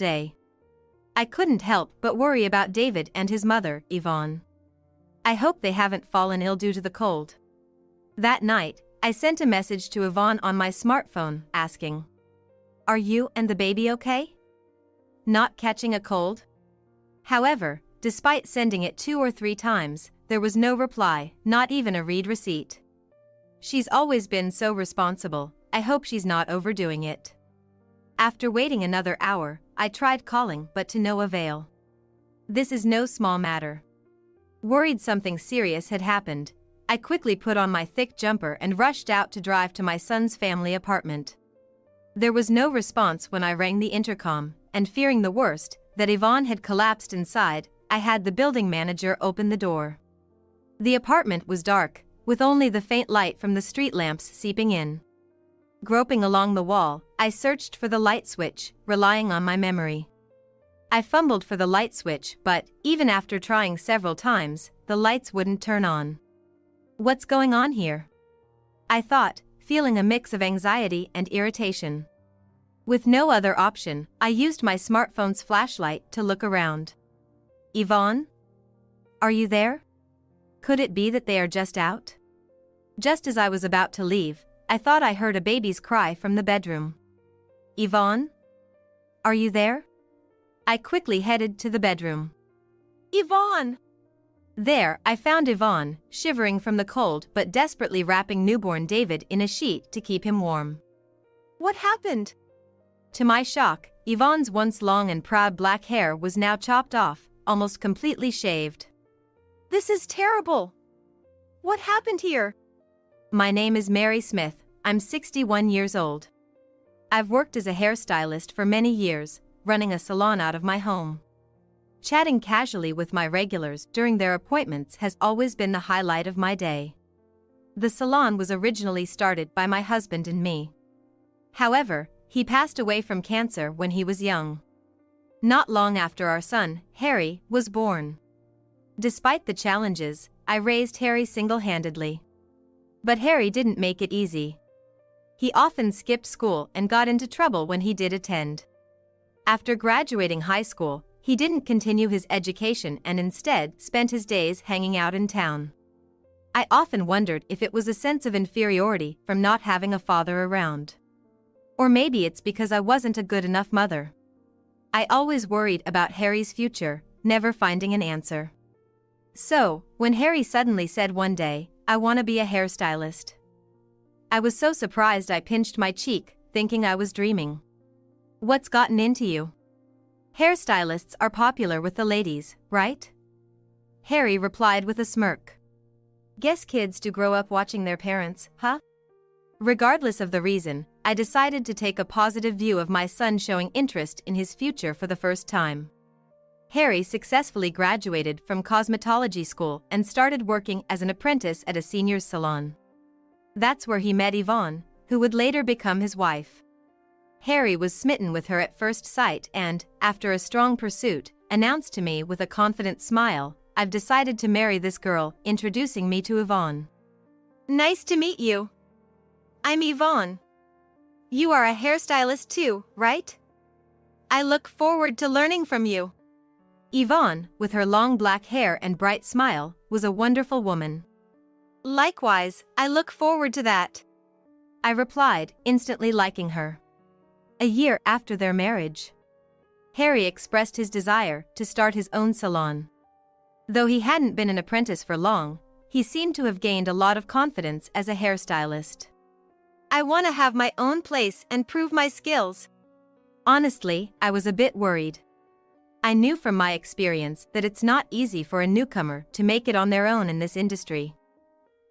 day. I couldn't help but worry about David and his mother, Yvonne. I hope they haven't fallen ill due to the cold. That night, I sent a message to Yvonne on my smartphone, asking, "Are you and the baby okay? Not catching a cold?" However, despite sending it 2 or 3 times, there was no reply, not even a read receipt. She's always been so responsible, I hope she's not overdoing it. After waiting another hour, I tried calling but to no avail. This is no small matter. Worried something serious had happened, I quickly put on my thick jumper and rushed out to drive to my son's family apartment. There was no response when I rang the intercom, and fearing the worst, that Yvonne had collapsed inside, I had the building manager open the door. The apartment was dark, with only the faint light from the street lamps seeping in. Groping along the wall, I searched for the light switch, relying on my memory. I fumbled for the light switch, but, even after trying several times, the lights wouldn't turn on. What's going on here? I thought, feeling a mix of anxiety and irritation. With no other option, I used my smartphone's flashlight to look around. Yvonne? Are you there? Could it be that they are just out? Just as I was about to leave, I thought I heard a baby's cry from the bedroom. Yvonne? Are you there? I quickly headed to the bedroom. Yvonne! There, I found Yvonne, shivering from the cold but desperately wrapping newborn David in a sheet to keep him warm. What happened? To my shock, Yvonne's once long and proud black hair was now chopped off, almost completely shaved. This is terrible! What happened here? My name is Mary Smith, I'm 61 years old. I've worked as a hairstylist for many years, running a salon out of my home. Chatting casually with my regulars during their appointments has always been the highlight of my day. The salon was originally started by my husband and me. However, he passed away from cancer when he was young. Not long after our son, Harry, was born. Despite the challenges, I raised Harry single-handedly. But Harry didn't make it easy. He often skipped school and got into trouble when he did attend. After graduating high school, he didn't continue his education and instead spent his days hanging out in town. I often wondered if it was a sense of inferiority from not having a father around. Or maybe it's because I wasn't a good enough mother. I always worried about Harry's future, never finding an answer. So, when Harry suddenly said one day, "I want to be a hairstylist," I was so surprised I pinched my cheek, thinking I was dreaming. What's gotten into you? Hairstylists are popular with the ladies, right? Harry replied with a smirk. Guess kids do grow up watching their parents, huh? Regardless of the reason, I decided to take a positive view of my son showing interest in his future for the first time. Harry successfully graduated from cosmetology school and started working as an apprentice at a seniors salon. That's where he met Yvonne, who would later become his wife. Harry was smitten with her at first sight and, after a strong pursuit, announced to me with a confident smile, "I've decided to marry this girl," introducing me to Yvonne. Nice to meet you. I'm Yvonne. You are a hairstylist too, right? I look forward to learning from you. Yvonne, with her long black hair and bright smile, was a wonderful woman. Likewise, I look forward to that, I replied, instantly liking her. A year after their marriage, Harry expressed his desire to start his own salon. Though he hadn't been an apprentice for long, he seemed to have gained a lot of confidence as a hairstylist. I want to have my own place and prove my skills. Honestly, I was a bit worried. I knew from my experience that it's not easy for a newcomer to make it on their own in this industry.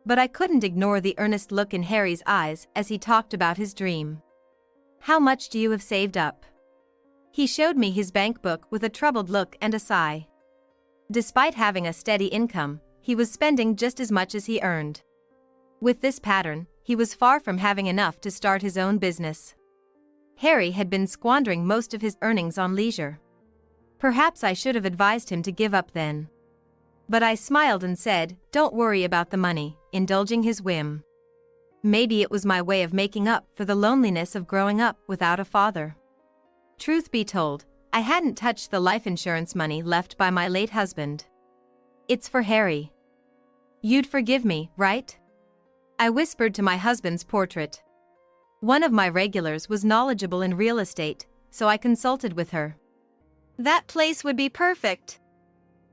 But I couldn't ignore the earnest look in Harry's eyes as he talked about his dream. How much do you have saved up? He showed me his bank book with a troubled look and a sigh. Despite having a steady income, he was spending just as much as he earned. With this pattern, he was far from having enough to start his own business. Harry had been squandering most of his earnings on leisure. Perhaps I should have advised him to give up then. But I smiled and said, "Don't worry about the money," indulging his whim. Maybe it was my way of making up for the loneliness of growing up without a father. Truth be told, I hadn't touched the life insurance money left by my late husband. "It's for Harry. You'd forgive me, right?" I whispered to my husband's portrait. One of my regulars was knowledgeable in real estate, so I consulted with her. "That place would be perfect."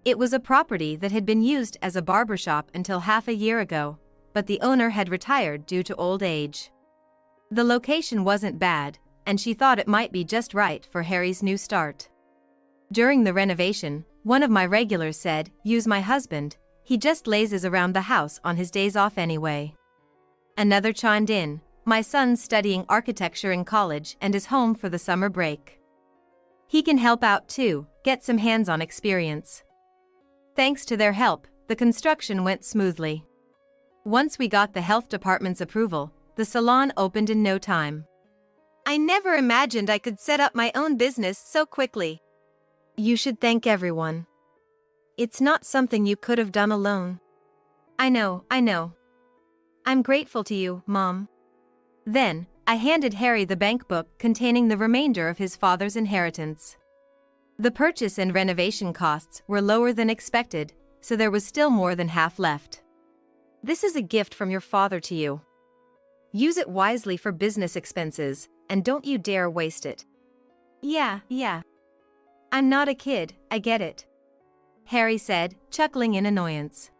It was a property that had been used as a barbershop until half a year ago, but the owner had retired due to old age. The location wasn't bad, and she thought it might be just right for Harry's new start. During the renovation, one of my regulars said, "Use my husband, he just lazes around the house on his days off anyway." Another chimed in, "My son's studying architecture in college and is home for the summer break. He can help out too, get some hands-on experience." Thanks to their help, the construction went smoothly. Once we got the health department's approval, the salon opened in no time. I never imagined I could set up my own business so quickly. You should thank everyone. It's not something you could have done alone. I know. I'm grateful to you, Mom. Then, I handed Harry the bank book containing the remainder of his father's inheritance. The purchase and renovation costs were lower than expected, so there was still more than half left. "This is a gift from your father to you. Use it wisely for business expenses, and don't you dare waste it." Yeah. I'm not a kid, I get it," Harry said, chuckling in annoyance.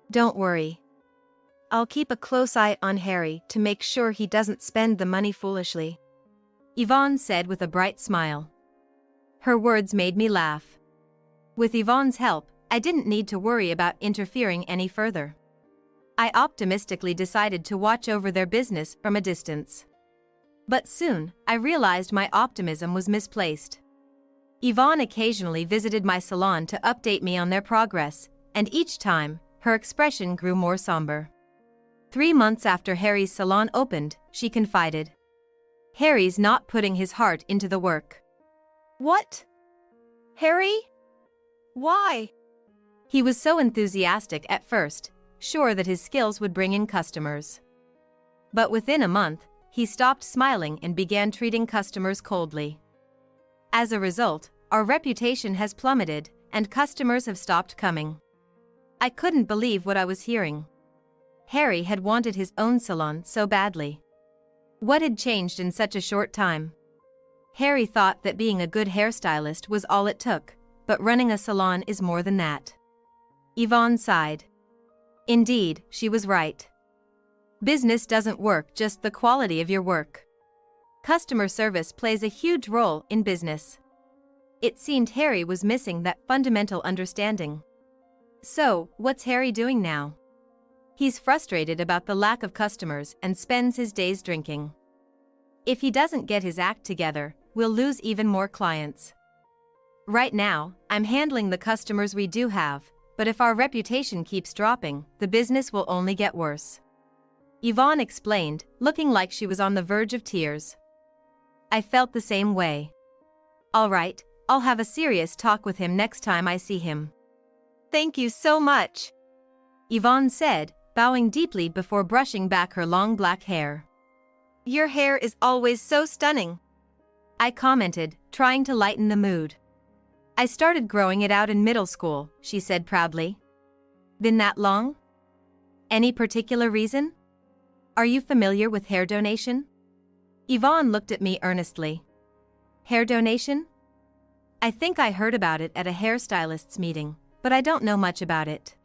"Don't worry. I'll keep a close eye on Harry to make sure he doesn't spend the money foolishly," Yvonne said with a bright smile. Her words made me laugh. With Yvonne's help, I didn't need to worry about interfering any further. I optimistically decided to watch over their business from a distance. But soon, I realized my optimism was misplaced. Yvonne occasionally visited my salon to update me on their progress, and each time, her expression grew more somber. 3 months after Harry's salon opened, she confided, "Harry's not putting his heart into the work." "What? Harry? Why?" He was so enthusiastic at first, sure that his skills would bring in customers. But within a month, he stopped smiling and began treating customers coldly. As a result, our reputation has plummeted, and customers have stopped coming. I couldn't believe what I was hearing. Harry had wanted his own salon so badly. What had changed in such a short time? Harry thought that being a good hairstylist was all it took, but running a salon is more than that. Yvonne sighed. Indeed, she was right. Business doesn't work just the quality of your work. Customer service plays a huge role in business. It seemed Harry was missing that fundamental understanding. So, what's Harry doing now? He's frustrated about the lack of customers and spends his days drinking. If he doesn't get his act together, we'll lose even more clients. Right now, I'm handling the customers we do have, but if our reputation keeps dropping, the business will only get worse. Yvonne explained, looking like she was on the verge of tears. I felt the same way. All right, I'll have a serious talk with him next time I see him. Thank you so much, Yvonne said, bowing deeply before brushing back her long black hair. Your hair is always so stunning, I commented, trying to lighten the mood. I started growing it out in middle school, she said proudly. Been that long? Any particular reason? Are you familiar with hair donation? Yvonne looked at me earnestly. Hair donation? I think I heard about it at a hairstylist's meeting, but I don't know much about it.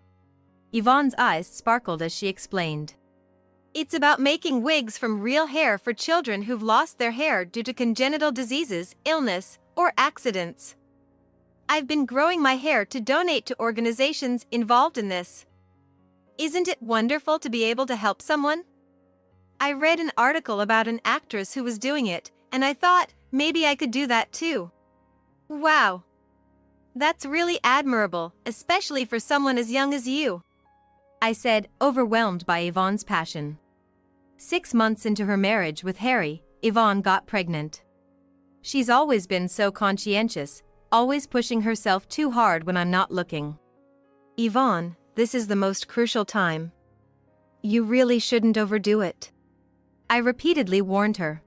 Yvonne's eyes sparkled as she explained. It's about making wigs from real hair for children who've lost their hair due to congenital diseases, illness, or accidents. I've been growing my hair to donate to organizations involved in this. Isn't it wonderful to be able to help someone? I read an article about an actress who was doing it, and I thought maybe I could do that too. Wow. That's really admirable, especially for someone as young as you, I said, overwhelmed by Yvonne's passion. 6 months into her marriage with Harry, Yvonne got pregnant. She's always been so conscientious, always pushing herself too hard when I'm not looking. Yvonne, this is the most crucial time. You really shouldn't overdo it, I repeatedly warned her.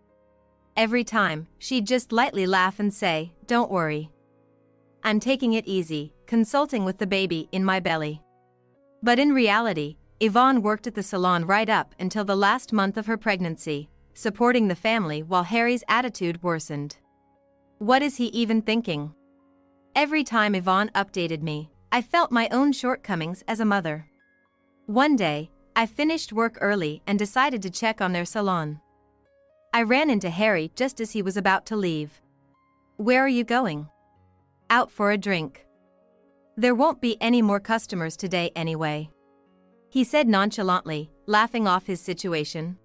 Every time, she'd just lightly laugh and say, "Don't worry. I'm taking it easy, consulting with the baby in my belly." But in reality, Yvonne worked at the salon right up until the last month of her pregnancy, supporting the family while Harry's attitude worsened. What is he even thinking? Every time Yvonne updated me, I felt my own shortcomings as a mother. One day, I finished work early and decided to check on their salon. I ran into Harry just as he was about to leave. "Where are you going?" "Out for a drink." "There won't be any more customers today anyway," he said nonchalantly, laughing off his situation.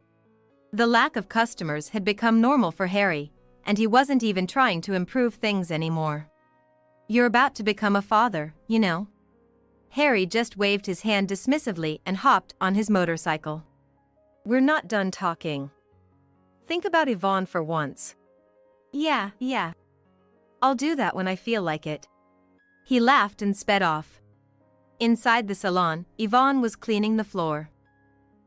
The lack of customers had become normal for Harry, and he wasn't even trying to improve things anymore. "You're about to become a father, you know." Harry just waved his hand dismissively and hopped on his motorcycle. "We're not done talking. Think about Yvonne for once." Yeah. I'll do that when I feel like it." He laughed and sped off. Inside the salon, Yvonne was cleaning the floor.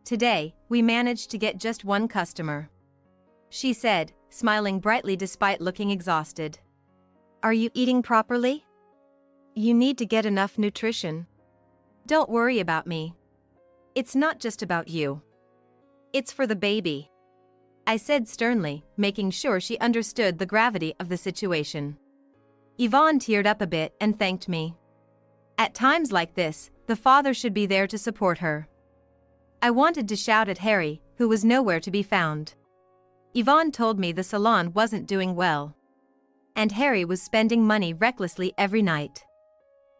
"Today, we managed to get just one customer," she said, smiling brightly despite looking exhausted. "Are you eating properly? You need to get enough nutrition. Don't worry about me. It's not just about you. It's for the baby," I said sternly, making sure she understood the gravity of the situation. Yvonne teared up a bit and thanked me. At times like this, the father should be there to support her. I wanted to shout at Harry, who was nowhere to be found. Yvonne told me the salon wasn't doing well, and Harry was spending money recklessly every night.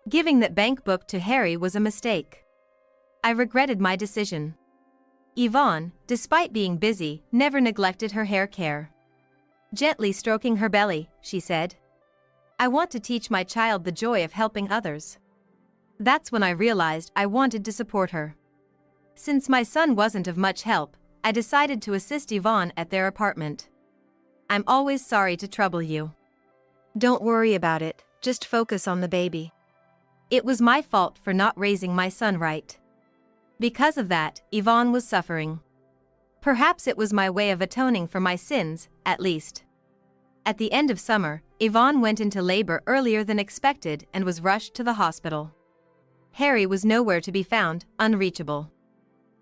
Giving that bank book to Harry was a mistake. I regretted my decision. Yvonne, despite being busy, never neglected her hair care. Gently stroking her belly, she said, "I want to teach my child the joy of helping others." That's when I realized I wanted to support her. Since my son wasn't of much help, I decided to assist Yvonne at their apartment. "I'm always sorry to trouble you." "Don't worry about it, just focus on the baby. It was my fault for not raising my son right." Because of that, Yvonne was suffering. Perhaps it was my way of atoning for my sins, at least. At the end of summer, Yvonne went into labor earlier than expected and was rushed to the hospital. Harry was nowhere to be found, unreachable.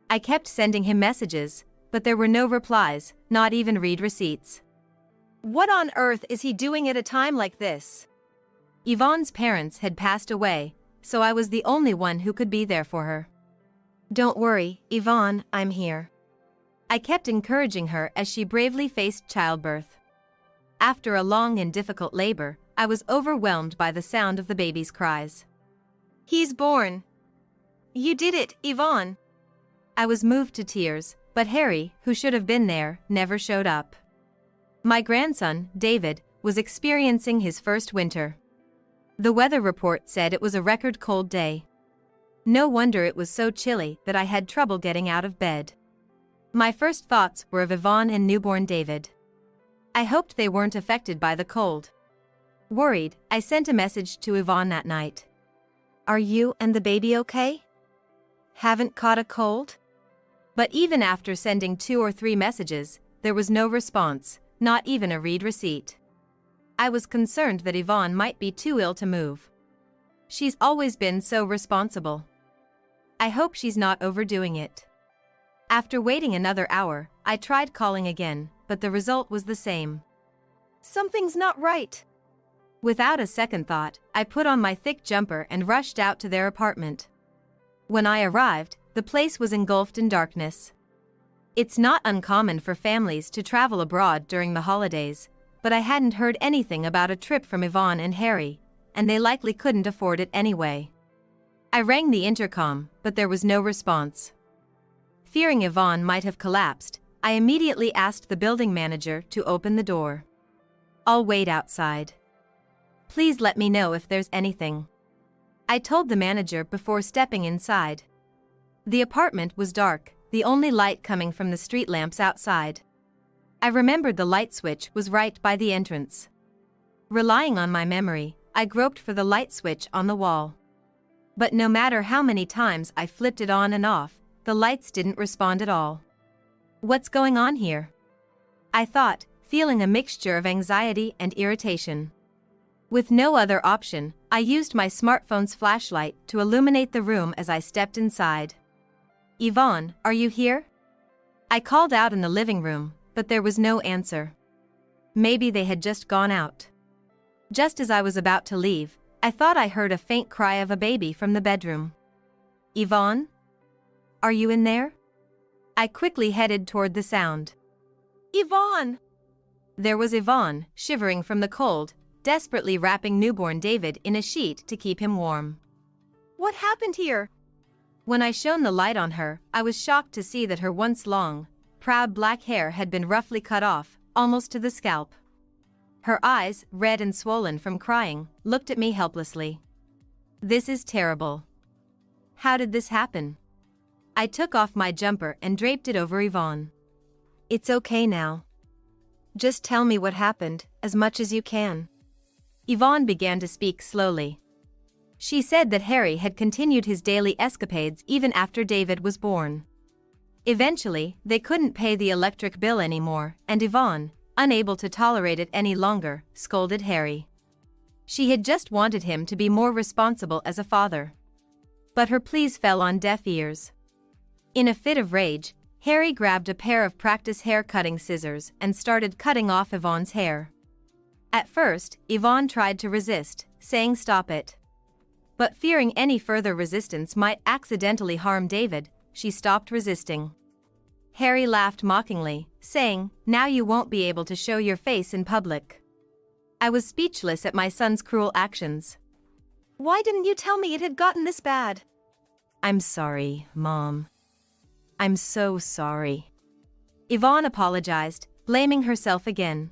I kept sending him messages, but there were no replies, not even read receipts. What on earth is he doing at a time like this? Yvonne's parents had passed away, so I was the only one who could be there for her. "Don't worry, Yvonne, I'm here." I kept encouraging her as she bravely faced childbirth. After a long and difficult labor, I was overwhelmed by the sound of the baby's cries. "He's born. You did it, Yvonne." I was moved to tears, but Harry, who should have been there, never showed up. My grandson, David, was experiencing his first winter. The weather report said it was a record cold day. No wonder it was so chilly that I had trouble getting out of bed. My first thoughts were of Yvonne and newborn David. I hoped they weren't affected by the cold. Worried, I sent a message to Yvonne that night. "Are you and the baby okay? Haven't caught a cold?" But even after sending 2 or 3 messages, there was no response, not even a read receipt. I was concerned that Yvonne might be too ill to move. She's always been so responsible. I hope she's not overdoing it. After waiting another hour, I tried calling again, but the result was the same. Something's not right. Without a second thought, I put on my thick jumper and rushed out to their apartment. When I arrived, the place was engulfed in darkness. It's not uncommon for families to travel abroad during the holidays, but I hadn't heard anything about a trip from Yvonne and Harry, and they likely couldn't afford it anyway. I rang the intercom, but there was no response. Fearing Yvonne might have collapsed, I immediately asked the building manager to open the door. "I'll wait outside. Please let me know if there's anything," I told the manager before stepping inside. The apartment was dark, the only light coming from the street lamps outside. I remembered the light switch was right by the entrance. Relying on my memory, I groped for the light switch on the wall. But no matter how many times I flipped it on and off, the lights didn't respond at all. What's going on here? I thought, feeling a mixture of anxiety and irritation. With no other option, I used my smartphone's flashlight to illuminate the room as I stepped inside. "Yvonne, are you here?" I called out in the living room, but there was no answer. Maybe they had just gone out. Just as I was about to leave, I thought I heard a faint cry of a baby from the bedroom. "Yvonne? Are you in there?" I quickly headed toward the sound. "Yvonne!" There was Yvonne, shivering from the cold, desperately wrapping newborn David in a sheet to keep him warm. "What happened here?" When I shone the light on her, I was shocked to see that her once long, proud black hair had been roughly cut off, almost to the scalp. Her eyes, red and swollen from crying, looked at me helplessly. "This is terrible. How did this happen?" I took off my jumper and draped it over Yvonne. "It's okay now. Just tell me what happened, as much as you can." Yvonne began to speak slowly. She said that Harry had continued his daily escapades even after David was born. Eventually, they couldn't pay the electric bill anymore, and Yvonne, unable to tolerate it any longer, scolded Harry. She had just wanted him to be more responsible as a father. But her pleas fell on deaf ears. In a fit of rage, Harry grabbed a pair of practice hair-cutting scissors and started cutting off Yvonne's hair. At first, Yvonne tried to resist, saying stop it. But fearing any further resistance might accidentally harm David, she stopped resisting. Harry laughed mockingly, saying, "Now you won't be able to show your face in public." I was speechless at my son's cruel actions. "Why didn't you tell me it had gotten this bad?" "I'm sorry, Mom. I'm so sorry." Yvonne apologized, blaming herself again.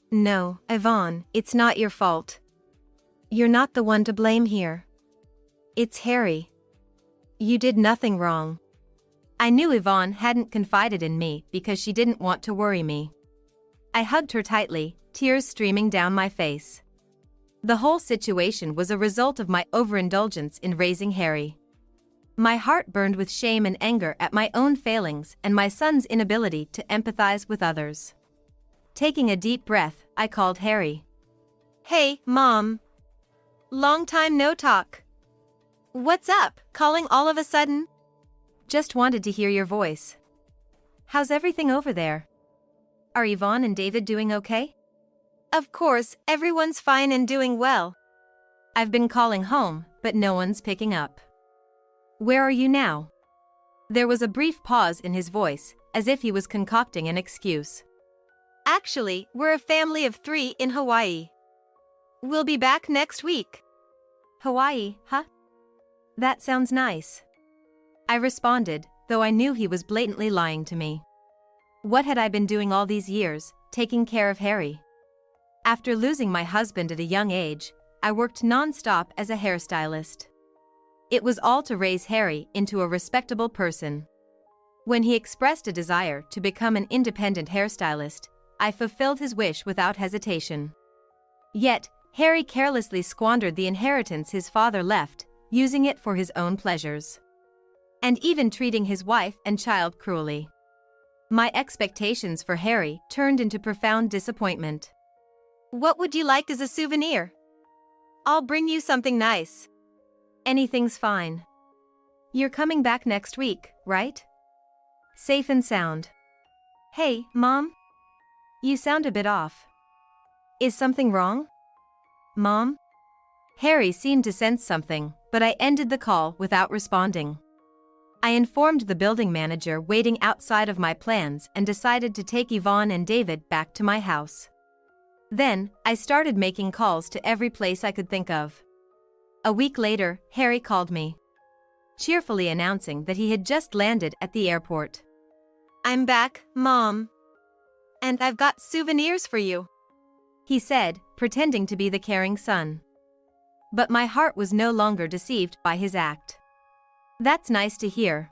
"No, Yvonne, it's not your fault. You're not the one to blame here. It's Harry. You did nothing wrong." I knew Yvonne hadn't confided in me because she didn't want to worry me. I hugged her tightly, tears streaming down my face. The whole situation was a result of my overindulgence in raising Harry. My heart burned with shame and anger at my own failings and my son's inability to empathize with others. Taking a deep breath, I called Harry. "Hey, Mom. Long time no talk. What's up, calling all of a sudden?" "Just wanted to hear your voice. How's everything over there? Are Yvonne and David doing okay?" "Of course, everyone's fine and doing well. I've been calling home, but no one's picking up." "Where are you now?" There was a brief pause in his voice, as if he was concocting an excuse. "Actually, we're a family of 3 in Hawaii. We'll be back next week." "Hawaii, huh? That sounds nice." I responded, though I knew he was blatantly lying to me. What had I been doing all these years, taking care of Harry? After losing my husband at a young age, I worked non-stop as a hairstylist. It was all to raise Harry into a respectable person. When he expressed a desire to become an independent hairstylist, I fulfilled his wish without hesitation. Yet, Harry carelessly squandered the inheritance his father left, using it for his own pleasures. And even treating his wife and child cruelly. My expectations for Harry turned into profound disappointment. "What would you like as a souvenir? I'll bring you something nice." "Anything's fine. You're coming back next week, right? Safe and sound." "Hey, Mom? You sound a bit off. Is something wrong? Mom?" Harry seemed to sense something, but I ended the call without responding. I informed the building manager waiting outside of my plans and decided to take Yvonne and David back to my house. Then, I started making calls to every place I could think of. A week later, Harry called me, cheerfully announcing that he had just landed at the airport. "I'm back, Mom. And I've got souvenirs for you," he said, pretending to be the caring son. But my heart was no longer deceived by his act. "That's nice to hear,"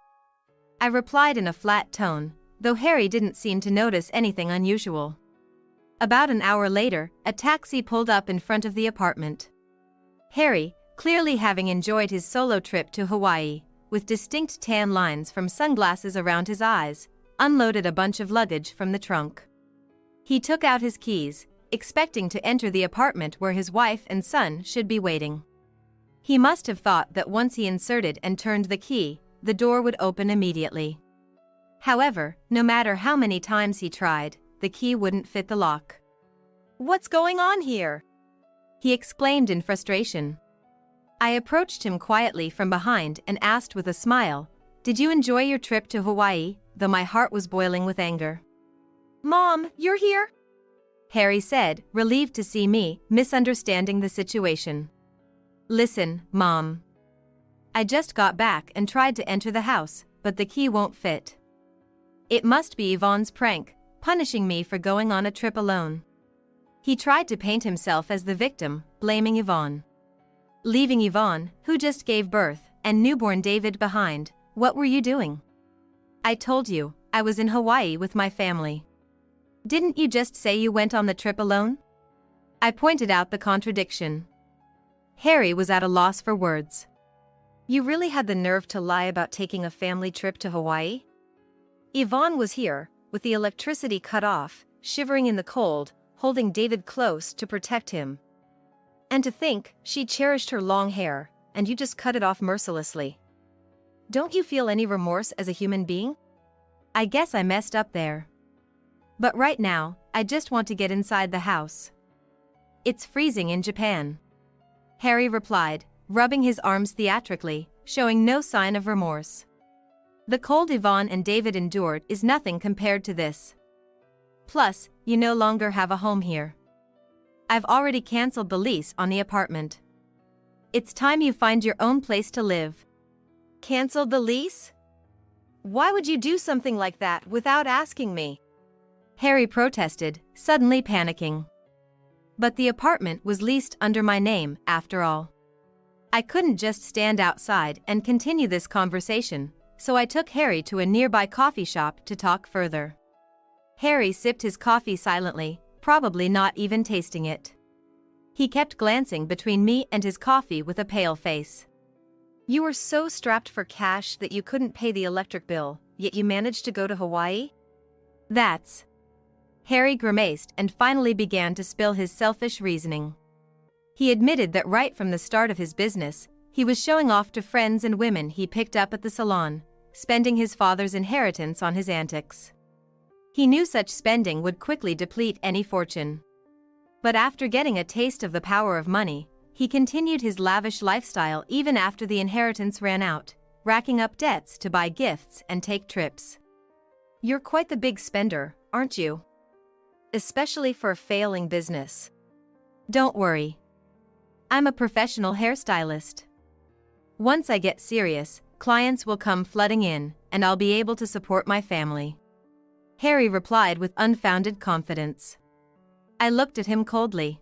I replied in a flat tone, though Harry didn't seem to notice anything unusual. About an hour later, a taxi pulled up in front of the apartment. Harry, clearly having enjoyed his solo trip to Hawaii, with distinct tan lines from sunglasses around his eyes, unloaded a bunch of luggage from the trunk. He took out his keys, expecting to enter the apartment where his wife and son should be waiting. He must have thought that once he inserted and turned the key, the door would open immediately. However, no matter how many times he tried, the key wouldn't fit the lock. "What's going on here?" he exclaimed in frustration. I approached him quietly from behind and asked with a smile, "Did you enjoy your trip to Hawaii?" though my heart was boiling with anger. "Mom, you're here?" Harry said, relieved to see me, misunderstanding the situation. "Listen, Mom. I just got back and tried to enter the house, but the key won't fit. It must be Yvonne's prank, punishing me for going on a trip alone." He tried to paint himself as the victim, blaming Yvonne. "Leaving Yvonne, who just gave birth, and newborn David behind, what were you doing?" "I told you, I was in Hawaii with my family. Didn't you just say you went on the trip alone?" I pointed out the contradiction. Harry was at a loss for words. "You really had the nerve to lie about taking a family trip to Hawaii? Yvonne was here, with the electricity cut off, shivering in the cold, holding David close to protect him. And to think, she cherished her long hair, and you just cut it off mercilessly. Don't you feel any remorse as a human being?" I guess I messed up there. But right now, I just want to get inside the house. "It's freezing in Japan," Harry replied, rubbing his arms theatrically, showing no sign of remorse. "The cold Yvonne and David endured is nothing compared to this. Plus, you no longer have a home here. I've already cancelled the lease on the apartment. It's time you find your own place to live." "Cancelled the lease? Why would you do something like that without asking me?" Harry protested, suddenly panicking. But the apartment was leased under my name, after all. I couldn't just stand outside and continue this conversation, so I took Harry to a nearby coffee shop to talk further. Harry sipped his coffee silently, probably not even tasting it. He kept glancing between me and his coffee with a pale face. "You were so strapped for cash that you couldn't pay the electric bill, yet you managed to go to Hawaii? That's..." Harry grimaced and finally began to spill his selfish reasoning. He admitted that right from the start of his business, he was showing off to friends and women he picked up at the salon, spending his father's inheritance on his antics. He knew such spending would quickly deplete any fortune. But after getting a taste of the power of money, he continued his lavish lifestyle even after the inheritance ran out, racking up debts to buy gifts and take trips. "You're quite the big spender, aren't you? Especially for a failing business." "Don't worry. I'm a professional hairstylist. Once I get serious, clients will come flooding in, and I'll be able to support my family," Harry replied with unfounded confidence. I looked at him coldly.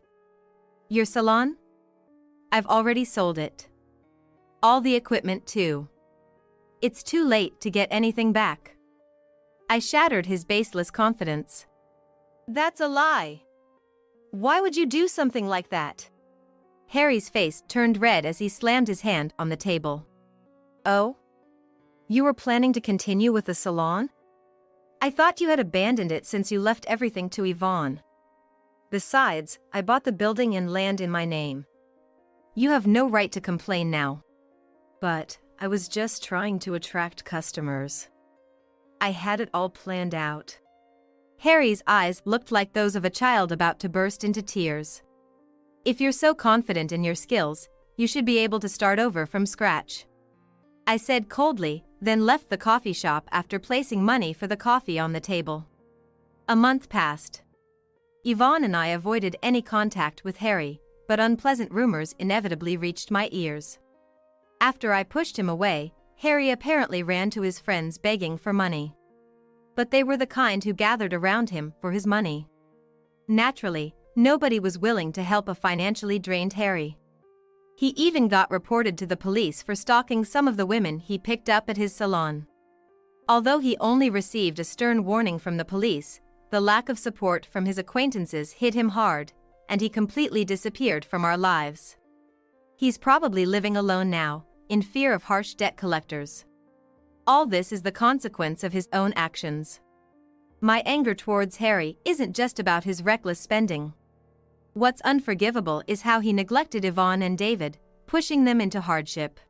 "Your salon? I've already sold it. All the equipment too. It's too late to get anything back." I shattered his baseless confidence. "That's a lie. Why would you do something like that?" Harry's face turned red as he slammed his hand on the table. "Oh? You were planning to continue with the salon? I thought you had abandoned it since you left everything to Yvonne. Besides, I bought the building and land in my name. You have no right to complain now." "But I was just trying to attract customers. I had it all planned out." Harry's eyes looked like those of a child about to burst into tears. "If you're so confident in your skills, you should be able to start over from scratch," I said coldly, then left the coffee shop after placing money for the coffee on the table. A month passed. Yvonne and I avoided any contact with Harry, but unpleasant rumors inevitably reached my ears. After I pushed him away, Harry apparently ran to his friends begging for money. But they were the kind who gathered around him for his money. Naturally, nobody was willing to help a financially drained Harry. He even got reported to the police for stalking some of the women he picked up at his salon. Although he only received a stern warning from the police, the lack of support from his acquaintances hit him hard, and he completely disappeared from our lives. He's probably living alone now, in fear of harsh debt collectors. All this is the consequence of his own actions. my anger towards Harry isn't just about his reckless spending. What's unforgivable is how he neglected Yvonne and David, pushing them into hardship.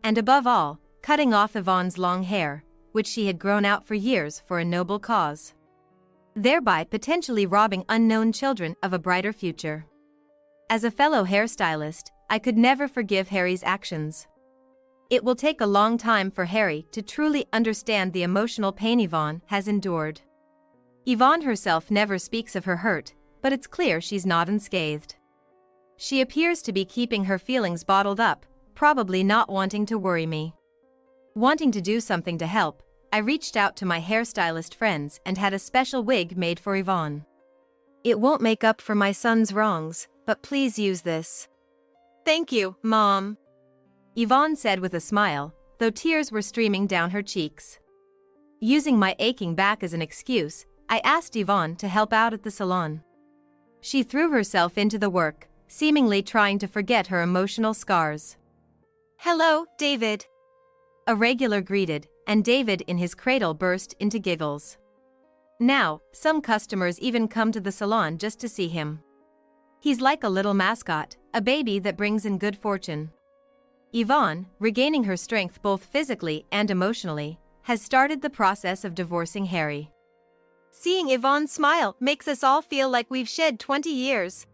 And above all, cutting off Yvonne's long hair, which she had grown out for years for a noble cause, thereby potentially robbing unknown children of a brighter future. As a fellow hairstylist, I could never forgive Harry's actions. It will take a long time for Harry to truly understand the emotional pain Yvonne has endured. Yvonne herself never speaks of her hurt, but it's clear she's not unscathed. She appears to be keeping her feelings bottled up, probably not wanting to worry me. Wanting to do something to help, I reached out to my hairstylist friends and had a special wig made for Yvonne. It won't make up for my son's wrongs, but please use this. Thank you, Mom, Yvonne said with a smile, though tears were streaming down her cheeks. Using my aching back as an excuse, I asked Yvonne to help out at the salon. She threw herself into the work, seemingly trying to forget her emotional scars. "Hello, David," a regular greeted, and David in his cradle burst into giggles. Now, some customers even come to the salon just to see him. He's like a little mascot, a baby that brings in good fortune. Yvonne, regaining her strength both physically and emotionally, has started the process of divorcing Harry. Seeing Yvonne's smile makes us all feel like we've shed 20 years.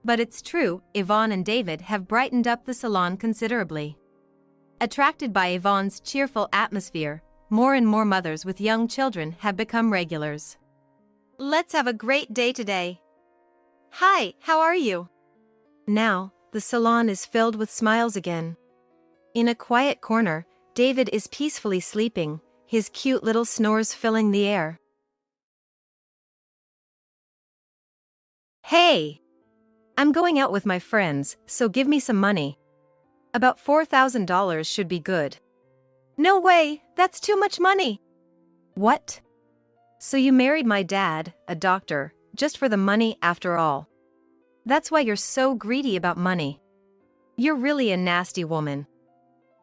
But it's true, Yvonne and David have brightened up the salon considerably. Attracted by Yvonne's cheerful atmosphere, more and more mothers with young children have become regulars. "Let's have a great day today." "Hi, how are you?" Now, the salon is filled with smiles again. In a quiet corner, David is peacefully sleeping, his cute little snores filling the air. "Hey! I'm going out with my friends, so give me some money. About $4,000 should be good." "No way, that's too much money." "What? So you married my dad, a doctor, just for the money after all? That's why you're so greedy about money. You're really a nasty woman."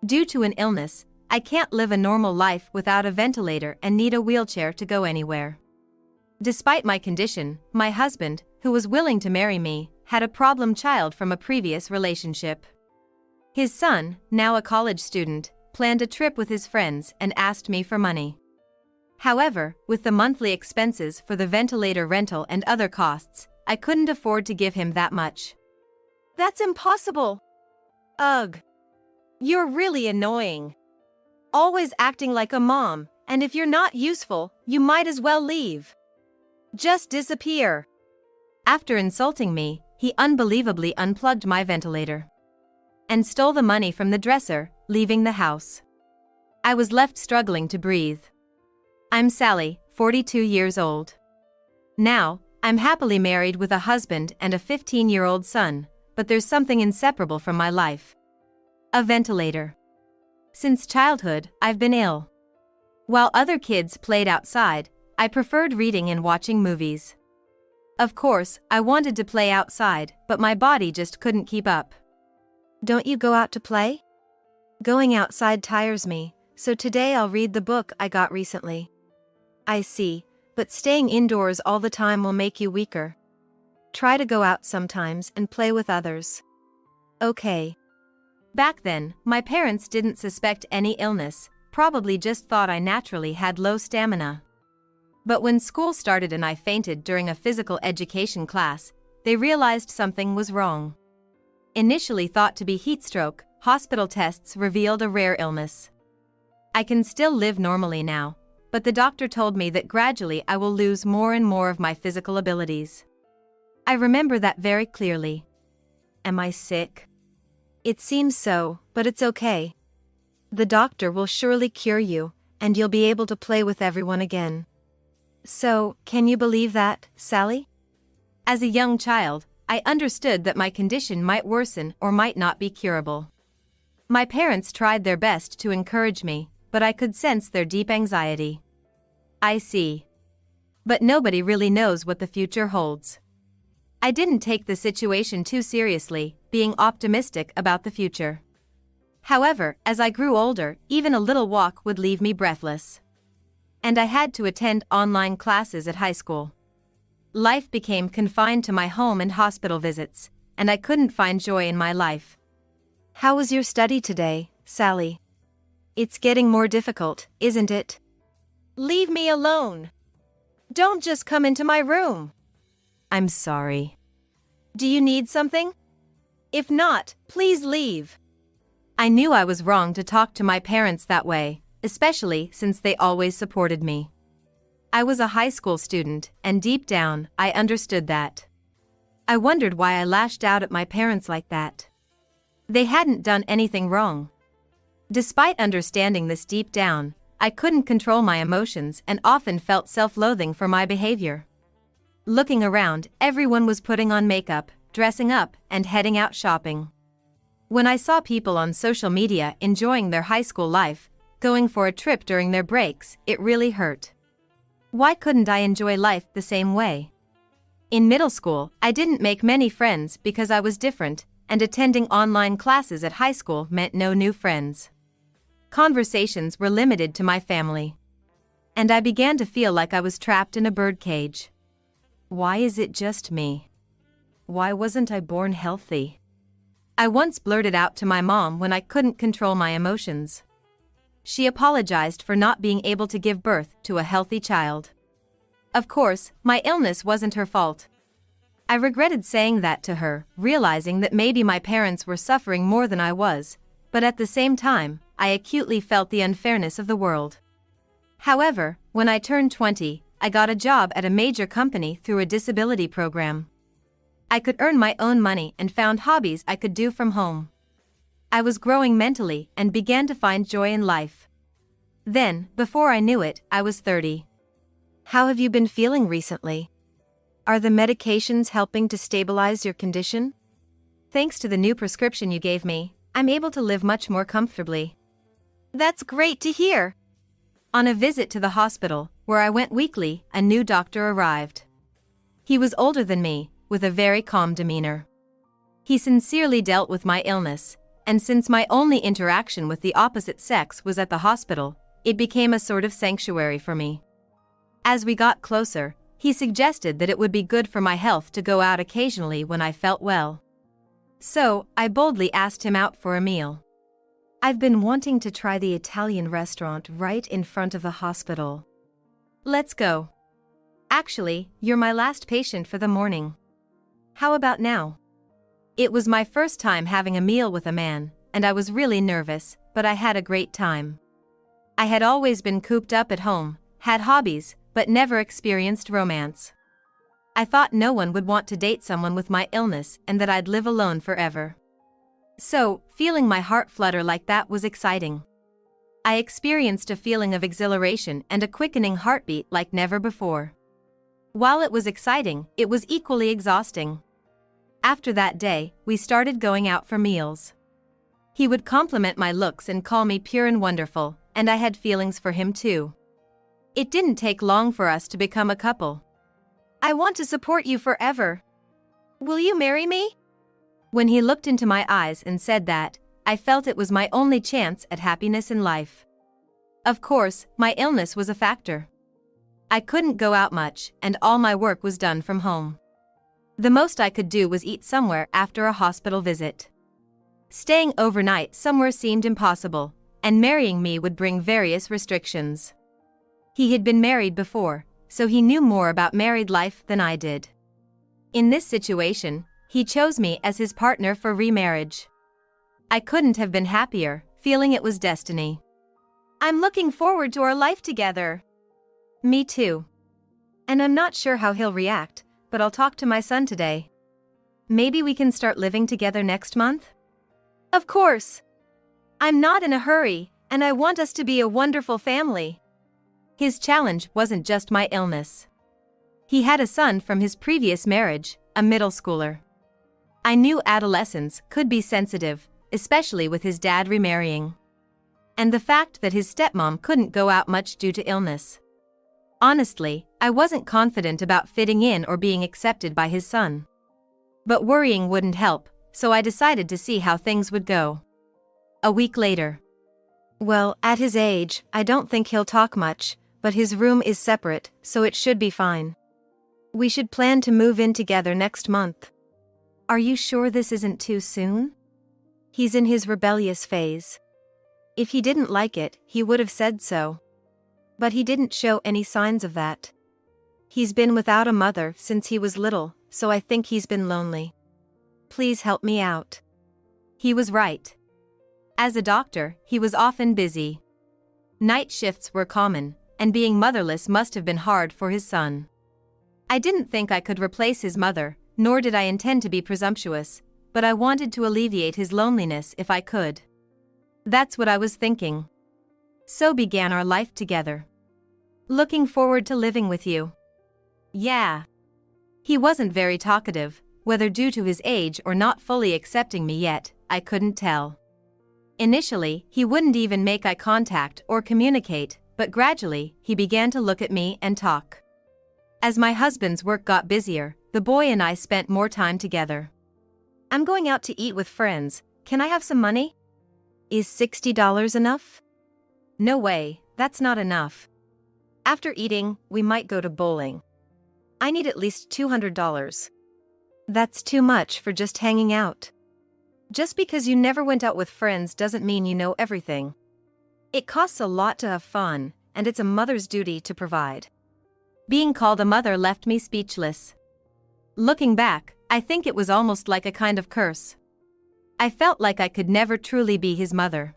Due to an illness, I can't live a normal life without a ventilator and need a wheelchair to go anywhere. Despite my condition, my husband, who was willing to marry me, had a problem child from a previous relationship. His son, now a college student, planned a trip with his friends and asked me for money. However, with the monthly expenses for the ventilator rental and other costs, I couldn't afford to give him that much. "That's impossible." "Ugh. You're really annoying. Always acting like a mom, and if you're not useful, you might as well leave. Just disappear." After insulting me, he unbelievably unplugged my ventilator and stole the money from the dresser, leaving the house. I was left struggling to breathe. I'm Sally, 42 years old. Now, I'm happily married with a husband and a 15-year-old son, but there's something inseparable from my life: a ventilator. Since childhood, I've been ill. While other kids played outside, I preferred reading and watching movies. Of course, I wanted to play outside, but my body just couldn't keep up. "Don't you go out to play?" "Going outside tires me, so today I'll read the book I got recently." "I see, but staying indoors all the time will make you weaker. Try to go out sometimes and play with others." "Okay." Back then, my parents didn't suspect any illness, probably just thought I naturally had low stamina. But when school started and I fainted during a physical education class, they realized something was wrong. Initially thought to be heat stroke, hospital tests revealed a rare illness. I can still live normally now, but the doctor told me that gradually I will lose more and more of my physical abilities. I remember that very clearly. Am I sick? It seems so, but it's okay. The doctor will surely cure you, and you'll be able to play with everyone again. So, can you believe that, Sally? As a young child, I understood that my condition might worsen or might not be curable. My parents tried their best to encourage me, but I could sense their deep anxiety. I see. But nobody really knows what the future holds. I didn't take the situation too seriously, being optimistic about the future. However, as I grew older, even a little walk would leave me breathless. and I had to attend online classes at high school. Life became confined to my home and hospital visits, and I couldn't find joy in my life. How was your study today, Sally? It's getting more difficult, isn't it? Leave me alone. Don't just come into my room. I'm sorry. Do you need something? If not, please leave. I knew I was wrong to talk to my parents that way, especially since they always supported me. I was a high school student, and deep down, I understood that. I wondered why I lashed out at my parents like that. They hadn't done anything wrong. Despite understanding this deep down, I couldn't control my emotions and often felt self-loathing for my behavior. Looking around, everyone was putting on makeup, dressing up, and heading out shopping. When I saw people on social media enjoying their high school life, going for a trip during their breaks, it really hurt. Why couldn't I enjoy life the same way? In middle school, I didn't make many friends because I was different, and attending online classes at high school meant no new friends. Conversations were limited to my family. And I began to feel like I was trapped in a birdcage. Why is it just me? Why wasn't I born healthy? I once blurted out to my mom when I couldn't control my emotions. She apologized for not being able to give birth to a healthy child. Of course, my illness wasn't her fault. I regretted saying that to her, realizing that maybe my parents were suffering more than I was, but at the same time, I acutely felt the unfairness of the world. However, when I turned 20, I got a job at a major company through a disability program. I could earn my own money and found hobbies I could do from home. I was growing mentally and began to find joy in life. Then, before I knew it, I was 30. How have you been feeling recently? Are the medications helping to stabilize your condition? Thanks to the new prescription you gave me, I'm able to live much more comfortably. That's great to hear. On a visit to the hospital, where I went weekly, a new doctor arrived. He was older than me, with a very calm demeanor. He sincerely dealt with my illness, and since my only interaction with the opposite sex was at the hospital, it became a sort of sanctuary for me. As we got closer, he suggested that it would be good for my health to go out occasionally when I felt well. So, I boldly asked him out for a meal. I've been wanting to try the Italian restaurant right in front of the hospital. Let's go. Actually, you're my last patient for the morning. How about now? It was my first time having a meal with a man, and I was really nervous, but I had a great time. I had always been cooped up at home, had hobbies, but never experienced romance. I thought no one would want to date someone with my illness and that I'd live alone forever. So, feeling my heart flutter like that was exciting. I experienced a feeling of exhilaration and a quickening heartbeat like never before. While it was exciting, it was equally exhausting. After that day, we started going out for meals. He would compliment my looks and call me pure and wonderful, and I had feelings for him too. It didn't take long for us to become a couple. I want to support you forever. Will you marry me? When he looked into my eyes and said that, I felt it was my only chance at happiness in life. Of course, my illness was a factor. I couldn't go out much, and all my work was done from home. The most I could do was eat somewhere after a hospital visit. Staying overnight somewhere seemed impossible, and marrying me would bring various restrictions. He had been married before, so he knew more about married life than I did. In this situation, he chose me as his partner for remarriage. I couldn't have been happier, feeling it was destiny. I'm looking forward to our life together. Me too. And I'm not sure how he'll react, but I'll talk to my son today. Maybe we can start living together next month? Of course. I'm not in a hurry, and I want us to be a wonderful family. His challenge wasn't just my illness. He had a son from his previous marriage, a middle schooler. I knew adolescents could be sensitive, especially with his dad remarrying. And the fact that his stepmom couldn't go out much due to illness. Honestly, I wasn't confident about fitting in or being accepted by his son. But worrying wouldn't help, so I decided to see how things would go. A week later. Well, at his age, I don't think he'll talk much, but his room is separate, so it should be fine. We should plan to move in together next month. Are you sure this isn't too soon? He's in his rebellious phase. If he didn't like it, he would have said so. But he didn't show any signs of that. He's been without a mother since he was little, so I think he's been lonely. Please help me out. He was right. As a doctor, he was often busy. Night shifts were common, and being motherless must have been hard for his son. I didn't think I could replace his mother, nor did I intend to be presumptuous, but I wanted to alleviate his loneliness if I could. That's what I was thinking. So began our life together. Looking forward to living with you. Yeah. He wasn't very talkative, whether due to his age or not fully accepting me yet, I couldn't tell. Initially, he wouldn't even make eye contact or communicate, but gradually, he began to look at me and talk. As my husband's work got busier, the boy and I spent more time together. I'm going out to eat with friends, can I have some money? Is $60 enough? No way, that's not enough. After eating, we might go to bowling. I need at least $200. That's too much for just hanging out. Just because you never went out with friends doesn't mean you know everything. It costs a lot to have fun, and it's a mother's duty to provide. Being called a mother left me speechless. Looking back, I think it was almost like a kind of curse. I felt like I could never truly be his mother.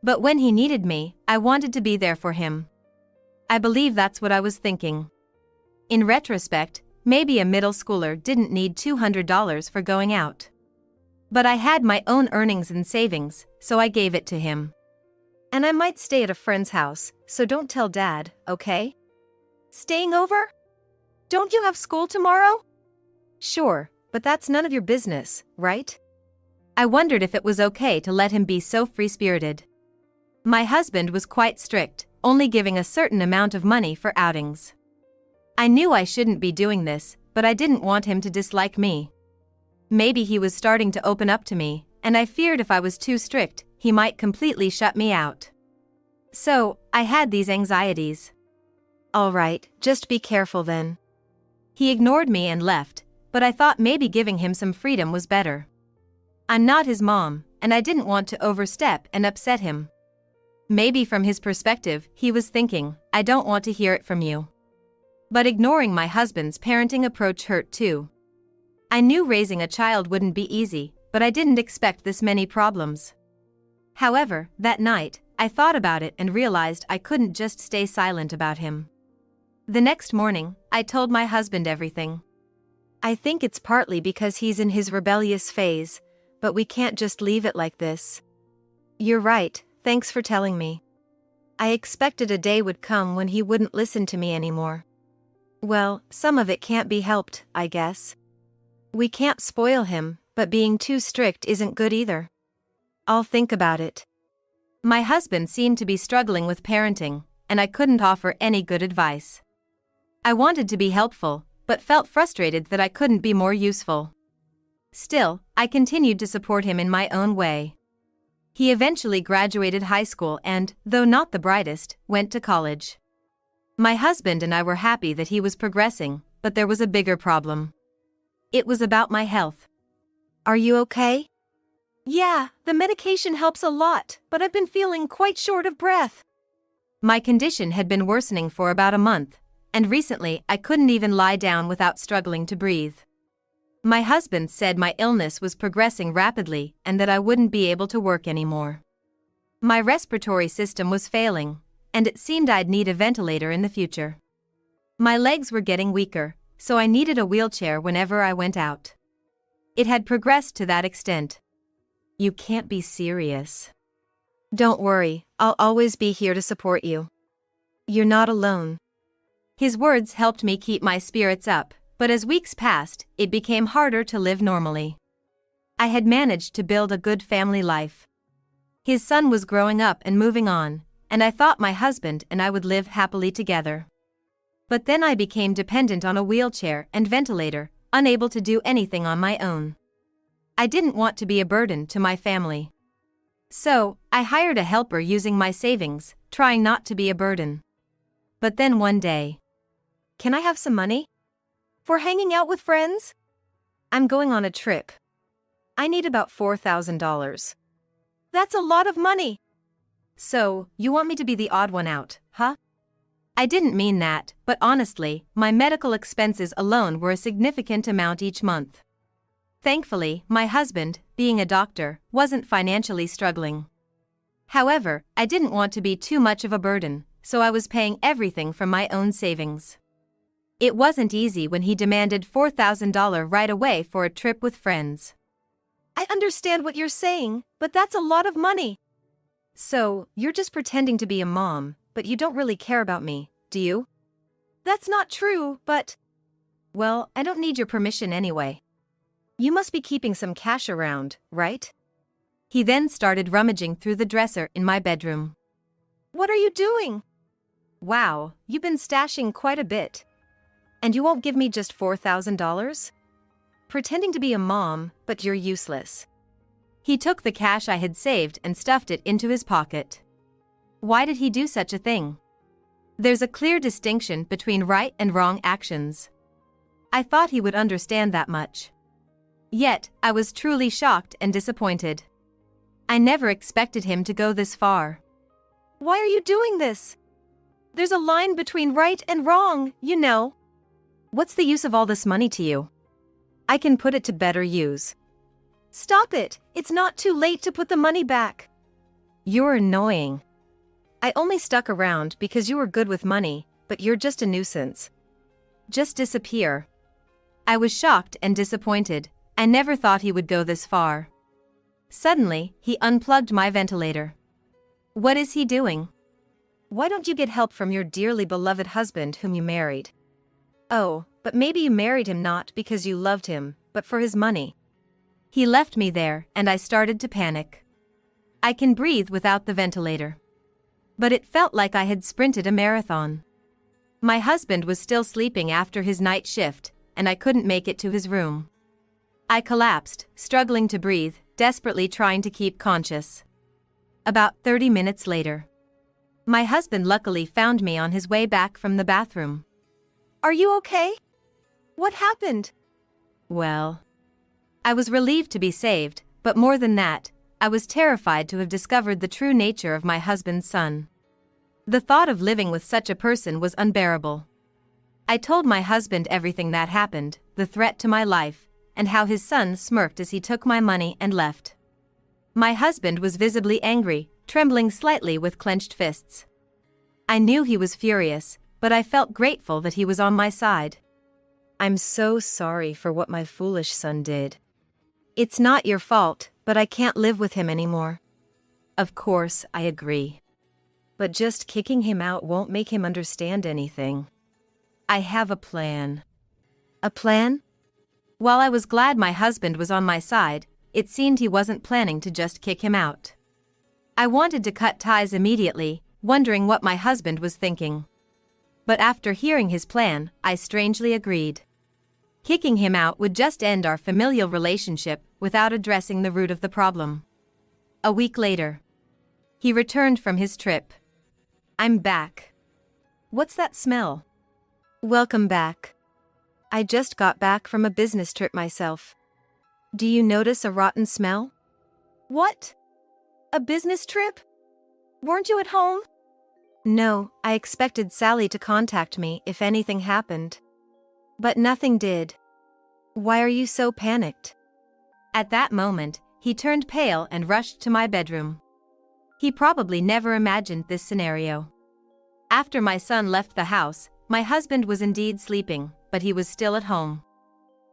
But when he needed me, I wanted to be there for him. I believe that's what I was thinking. In retrospect, maybe a middle schooler didn't need $200 for going out. But I had my own earnings and savings, so I gave it to him. And I might stay at a friend's house, so don't tell Dad, okay? Staying over? Don't you have school tomorrow? Sure, but that's none of your business, right? I wondered if it was okay to let him be so free-spirited. My husband was quite strict, only giving a certain amount of money for outings. I knew I shouldn't be doing this, but I didn't want him to dislike me. Maybe he was starting to open up to me, and I feared if I was too strict, he might completely shut me out. So, I had these anxieties. All right, just be careful then. He ignored me and left, but I thought maybe giving him some freedom was better. I'm not his mom, and I didn't want to overstep and upset him. Maybe from his perspective, he was thinking, I don't want to hear it from you. But ignoring my husband's parenting approach hurt too. I knew raising a child wouldn't be easy, but I didn't expect this many problems. However, that night, I thought about it and realized I couldn't just stay silent about him. The next morning, I told my husband everything. I think it's partly because he's in his rebellious phase, but we can't just leave it like this. You're right, thanks for telling me. I expected a day would come when he wouldn't listen to me anymore. Well, some of it can't be helped, I guess. We can't spoil him, but being too strict isn't good either. I'll think about it. My husband seemed to be struggling with parenting, and I couldn't offer any good advice. I wanted to be helpful, but felt frustrated that I couldn't be more useful. Still, I continued to support him in my own way. He eventually graduated high school and, though not the brightest, went to college. My husband and I were happy that he was progressing, but there was a bigger problem. It was about my health. Are you okay? Yeah, the medication helps a lot, but I've been feeling quite short of breath. My condition had been worsening for about a month, and recently I couldn't even lie down without struggling to breathe. My husband said my illness was progressing rapidly and that I wouldn't be able to work anymore. My respiratory system was failing, and it seemed I'd need a ventilator in the future. My legs were getting weaker, so I needed a wheelchair whenever I went out. It had progressed to that extent. You can't be serious. Don't worry, I'll always be here to support you. You're not alone. His words helped me keep my spirits up, but as weeks passed, it became harder to live normally. I had managed to build a good family life. His son was growing up and moving on, and I thought my husband and I would live happily together. But then I became dependent on a wheelchair and ventilator, unable to do anything on my own. I didn't want to be a burden to my family. So, I hired a helper using my savings, trying not to be a burden. But then one day, "Can I have some money? For hanging out with friends? I'm going on a trip. I need about $4,000. That's a lot of money." "So, you want me to be the odd one out, huh?" I didn't mean that, but honestly, my medical expenses alone were a significant amount each month. Thankfully, my husband, being a doctor, wasn't financially struggling. However, I didn't want to be too much of a burden, so I was paying everything from my own savings. It wasn't easy when he demanded $4,000 right away for a trip with friends. "I understand what you're saying, but that's a lot of money." "So, you're just pretending to be a mom, but you don't really care about me, do you?" "That's not true, but..." "Well, I don't need your permission anyway. You must be keeping some cash around, right?" He then started rummaging through the dresser in my bedroom. "What are you doing?" "Wow, you've been stashing quite a bit. And you won't give me just $4,000? Pretending to be a mom, but you're useless." He took the cash I had saved and stuffed it into his pocket. Why did he do such a thing? There's a clear distinction between right and wrong actions. I thought he would understand that much. Yet, I was truly shocked and disappointed. I never expected him to go this far. "Why are you doing this? There's a line between right and wrong, you know." "What's the use of all this money to you? I can put it to better use." "Stop it, it's not too late to put the money back." "You're annoying. I only stuck around because you were good with money, but you're just a nuisance. Just disappear." I was shocked and disappointed. I never thought he would go this far. Suddenly, he unplugged my ventilator. What is he doing? "Why don't you get help from your dearly beloved husband whom you married?" "Oh, but maybe you married him not because you loved him, but for his money." He left me there, and I started to panic. I can breathe without the ventilator. But it felt like I had sprinted a marathon. My husband was still sleeping after his night shift, and I couldn't make it to his room. I collapsed, struggling to breathe, desperately trying to keep conscious. About 30 minutes later, my husband luckily found me on his way back from the bathroom. "Are you okay? What happened?" Well, I was relieved to be saved, but more than that, I was terrified to have discovered the true nature of my husband's son. The thought of living with such a person was unbearable. I told my husband everything that happened, the threat to my life, and how his son smirked as he took my money and left. My husband was visibly angry, trembling slightly with clenched fists. I knew he was furious, but I felt grateful that he was on my side. "I'm so sorry for what my foolish son did. It's not your fault, but I can't live with him anymore." "Of course, I agree. But just kicking him out won't make him understand anything. I have a plan." "A plan?" While I was glad my husband was on my side, it seemed he wasn't planning to just kick him out. I wanted to cut ties immediately, wondering what my husband was thinking. But after hearing his plan, I strangely agreed. Kicking him out would just end our familial relationship without addressing the root of the problem. A week later, he returned from his trip. "I'm back." "What's that smell?" "Welcome back. I just got back from a business trip myself. Do you notice a rotten smell?" "What? A business trip? Weren't you at home?" "No, I expected Sally to contact me if anything happened. But nothing did." "Why are you so panicked?" At that moment, he turned pale and rushed to my bedroom. He probably never imagined this scenario. After my son left the house, my husband was indeed sleeping, but he was still at home.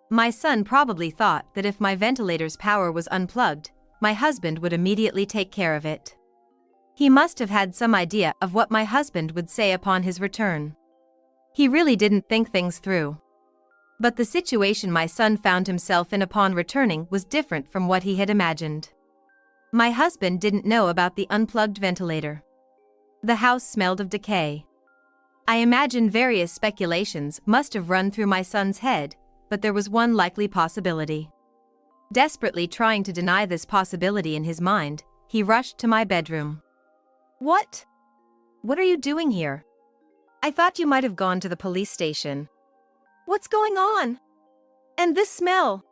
My son probably thought that if my ventilator's power was unplugged, my husband would immediately take care of it. He must have had some idea of what my husband would say upon his return. He really didn't think things through. But the situation my son found himself in upon returning was different from what he had imagined. My husband didn't know about the unplugged ventilator. The house smelled of decay. I imagine various speculations must have run through my son's head, but there was one likely possibility. Desperately trying to deny this possibility in his mind, he rushed to my bedroom. "What? What are you doing here?" I thought you might have gone to the police station. What's going on? And this smell?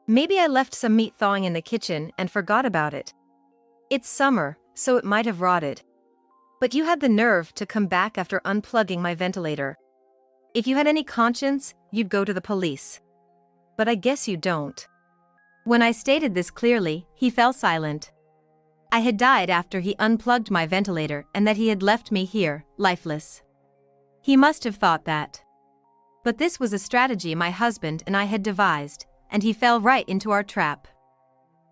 Maybe I left some meat thawing in the kitchen and forgot about it. It's summer, so it might have rotted. But you had the nerve to come back after unplugging my ventilator. If you had any conscience, you'd go to the police. But I guess you don't. When I stated this clearly, he fell silent. I had died after he unplugged my ventilator and that he had left me here, lifeless. He must have thought that. But this was a strategy my husband and I had devised, and he fell right into our trap.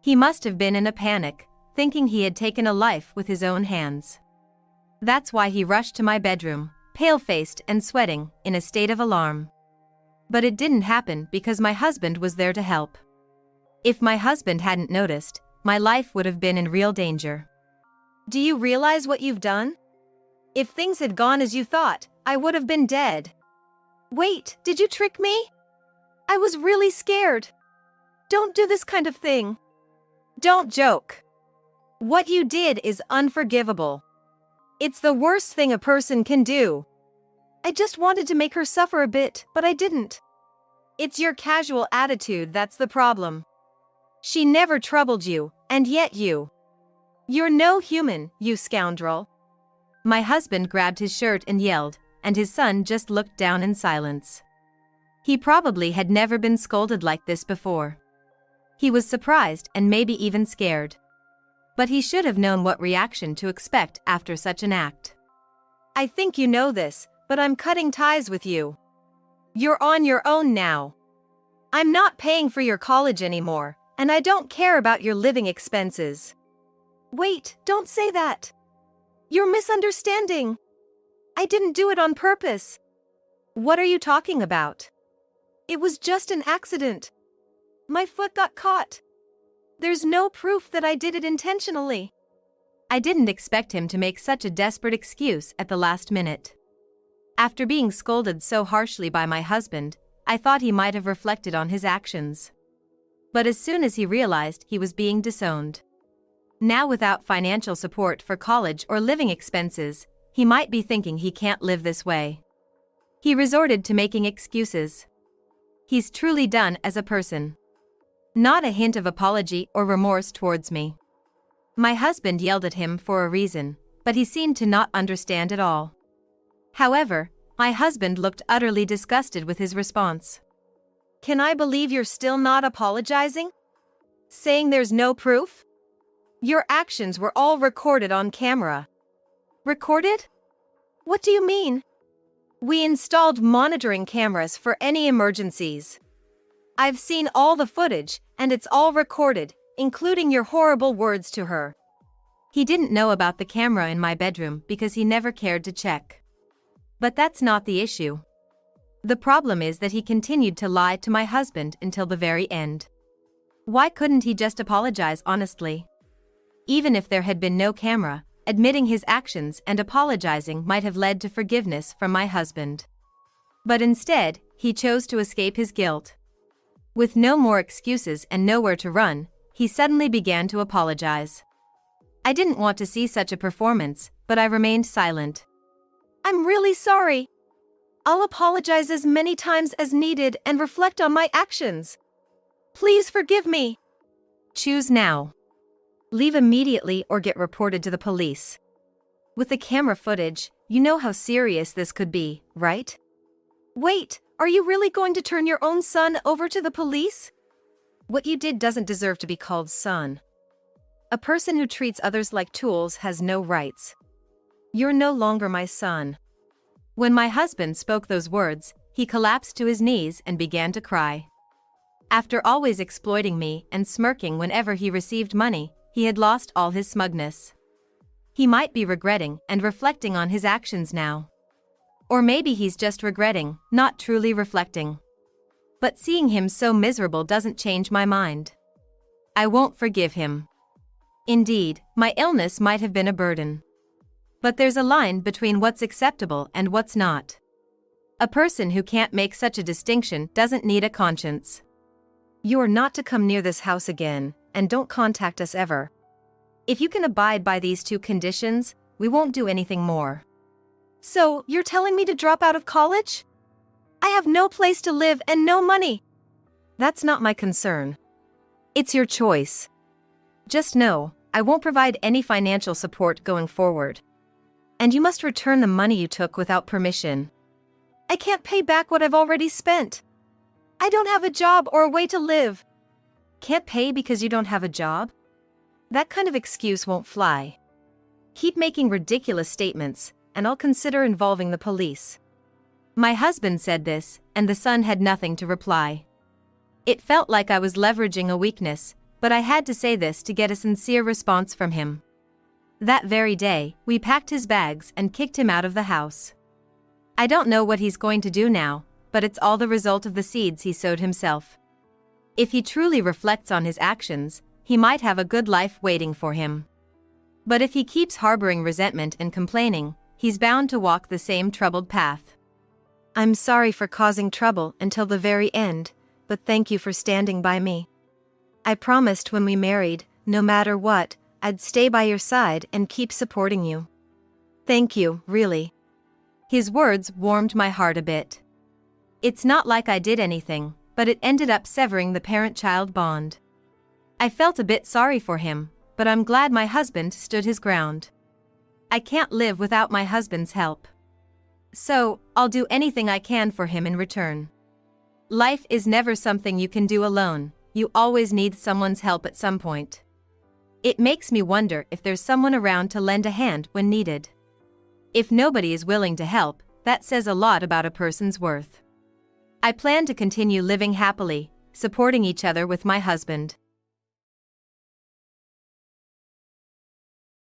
He must have been in a panic, thinking he had taken a life with his own hands. That's why he rushed to my bedroom, pale-faced and sweating, in a state of alarm. But it didn't happen because my husband was there to help. If my husband hadn't noticed, my life would have been in real danger. Do you realize what you've done? If things had gone as you thought, I would have been dead. Wait, did you trick me? I was really scared. Don't do this kind of thing. Don't joke. What you did is unforgivable. It's the worst thing a person can do. I just wanted to make her suffer a bit, but I didn't. It's your casual attitude that's the problem. She never troubled you, and yet You're no human, you scoundrel. My husband grabbed his shirt and yelled, and his son just looked down in silence. He probably had never been scolded like this before. He was surprised and maybe even scared. But he should have known what reaction to expect after such an act. I think you know this, but I'm cutting ties with you. You're on your own now. I'm not paying for your college anymore, and I don't care about your living expenses. Wait, don't say that. You're misunderstanding. I didn't do it on purpose. What are you talking about? It was just an accident. My foot got caught. There's no proof that I did it intentionally. I didn't expect him to make such a desperate excuse at the last minute. After being scolded so harshly by my husband, I thought he might have reflected on his actions. But as soon as he realized he was being disowned, now without financial support for college or living expenses, he might be thinking he can't live this way. He resorted to making excuses. He's truly done as a person. Not a hint of apology or remorse towards me. My husband yelled at him for a reason, but he seemed to not understand at all. However, my husband looked utterly disgusted with his response. Can I believe you're still not apologizing? Saying there's no proof? Your actions were all recorded on camera. Recorded? What do you mean? We installed monitoring cameras for any emergencies. I've seen all the footage, and it's all recorded, including your horrible words to her. He didn't know about the camera in my bedroom because he never cared to check. But that's not the issue. The problem is that he continued to lie to my husband until the very end. Why couldn't he just apologize honestly? Even if there had been no camera, admitting his actions and apologizing might have led to forgiveness from my husband. But instead, he chose to escape his guilt. With no more excuses and nowhere to run, he suddenly began to apologize. I didn't want to see such a performance, but I remained silent. I'm really sorry. I'll apologize as many times as needed and reflect on my actions. Please forgive me. Choose now. Leave immediately or get reported to the police. With the camera footage, you know how serious this could be, right? Wait, are you really going to turn your own son over to the police? What you did doesn't deserve to be called son. A person who treats others like tools has no rights. You're no longer my son. When my husband spoke those words, he collapsed to his knees and began to cry. After always exploiting me and smirking whenever he received money, he had lost all his smugness. He might be regretting and reflecting on his actions now. Or maybe he's just regretting, not truly reflecting. But seeing him so miserable doesn't change my mind. I won't forgive him. Indeed, my illness might have been a burden. But there's a line between what's acceptable and what's not. A person who can't make such a distinction doesn't need a conscience. You're not to come near this house again, and don't contact us ever. If you can abide by these two conditions, we won't do anything more. So, you're telling me to drop out of college? I have no place to live and no money. That's not my concern. It's your choice. Just know, I won't provide any financial support going forward. And you must return the money you took without permission. I can't pay back what I've already spent. I don't have a job or a way to live. Can't pay because you don't have a job? That kind of excuse won't fly. Keep making ridiculous statements, and I'll consider involving the police. My husband said this, and the son had nothing to reply. It felt like I was leveraging a weakness, but I had to say this to get a sincere response from him. That very day, we packed his bags and kicked him out of the house. I don't know what he's going to do now, but it's all the result of the seeds he sowed himself. If he truly reflects on his actions, he might have a good life waiting for him. But if he keeps harboring resentment and complaining, he's bound to walk the same troubled path. I'm sorry for causing trouble until the very end, but thank you for standing by me. I promised when we married, no matter what, I'd stay by your side and keep supporting you. Thank you, really. His words warmed my heart a bit. It's not like I did anything, but it ended up severing the parent-child bond. I felt a bit sorry for him, but I'm glad my husband stood his ground. I can't live without my husband's help. So, I'll do anything I can for him in return. Life is never something you can do alone, you always need someone's help at some point. It makes me wonder if there's someone around to lend a hand when needed. If nobody is willing to help, that says a lot about a person's worth. I plan to continue living happily, supporting each other with my husband.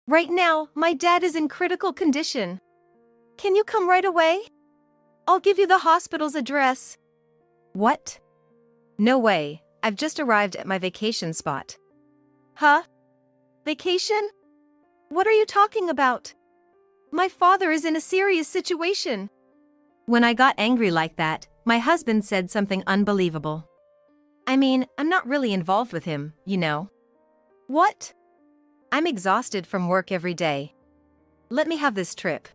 Right now, my dad is in critical condition. Can you come right away? I'll give you the hospital's address. What? No way, I've just arrived at my vacation spot. Huh? Vacation? What are you talking about? My father is in a serious situation. When I got angry like that, my husband said something unbelievable. I mean, I'm not really involved with him, you know. What? I'm exhausted from work every day. Let me have this trip.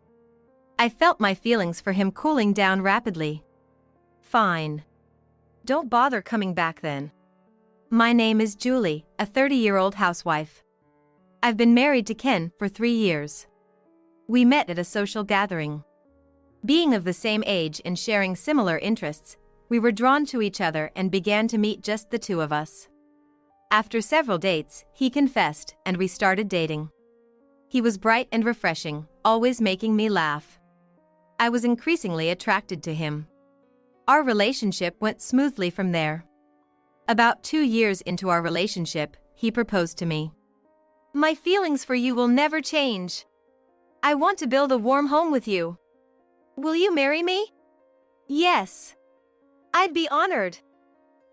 I felt my feelings for him cooling down rapidly. Fine. Don't bother coming back then. My name is Julie, a 30-year-old housewife. I've been married to Ken for 3 years. We met at a social gathering. Being of the same age and sharing similar interests, we were drawn to each other and began to meet just the two of us. After several dates, he confessed, and we started dating. He was bright and refreshing, always making me laugh. I was increasingly attracted to him. Our relationship went smoothly from there. About 2 years into our relationship, he proposed to me. My feelings for you will never change. I want to build a warm home with you. Will you marry me? Yes. I'd be honored.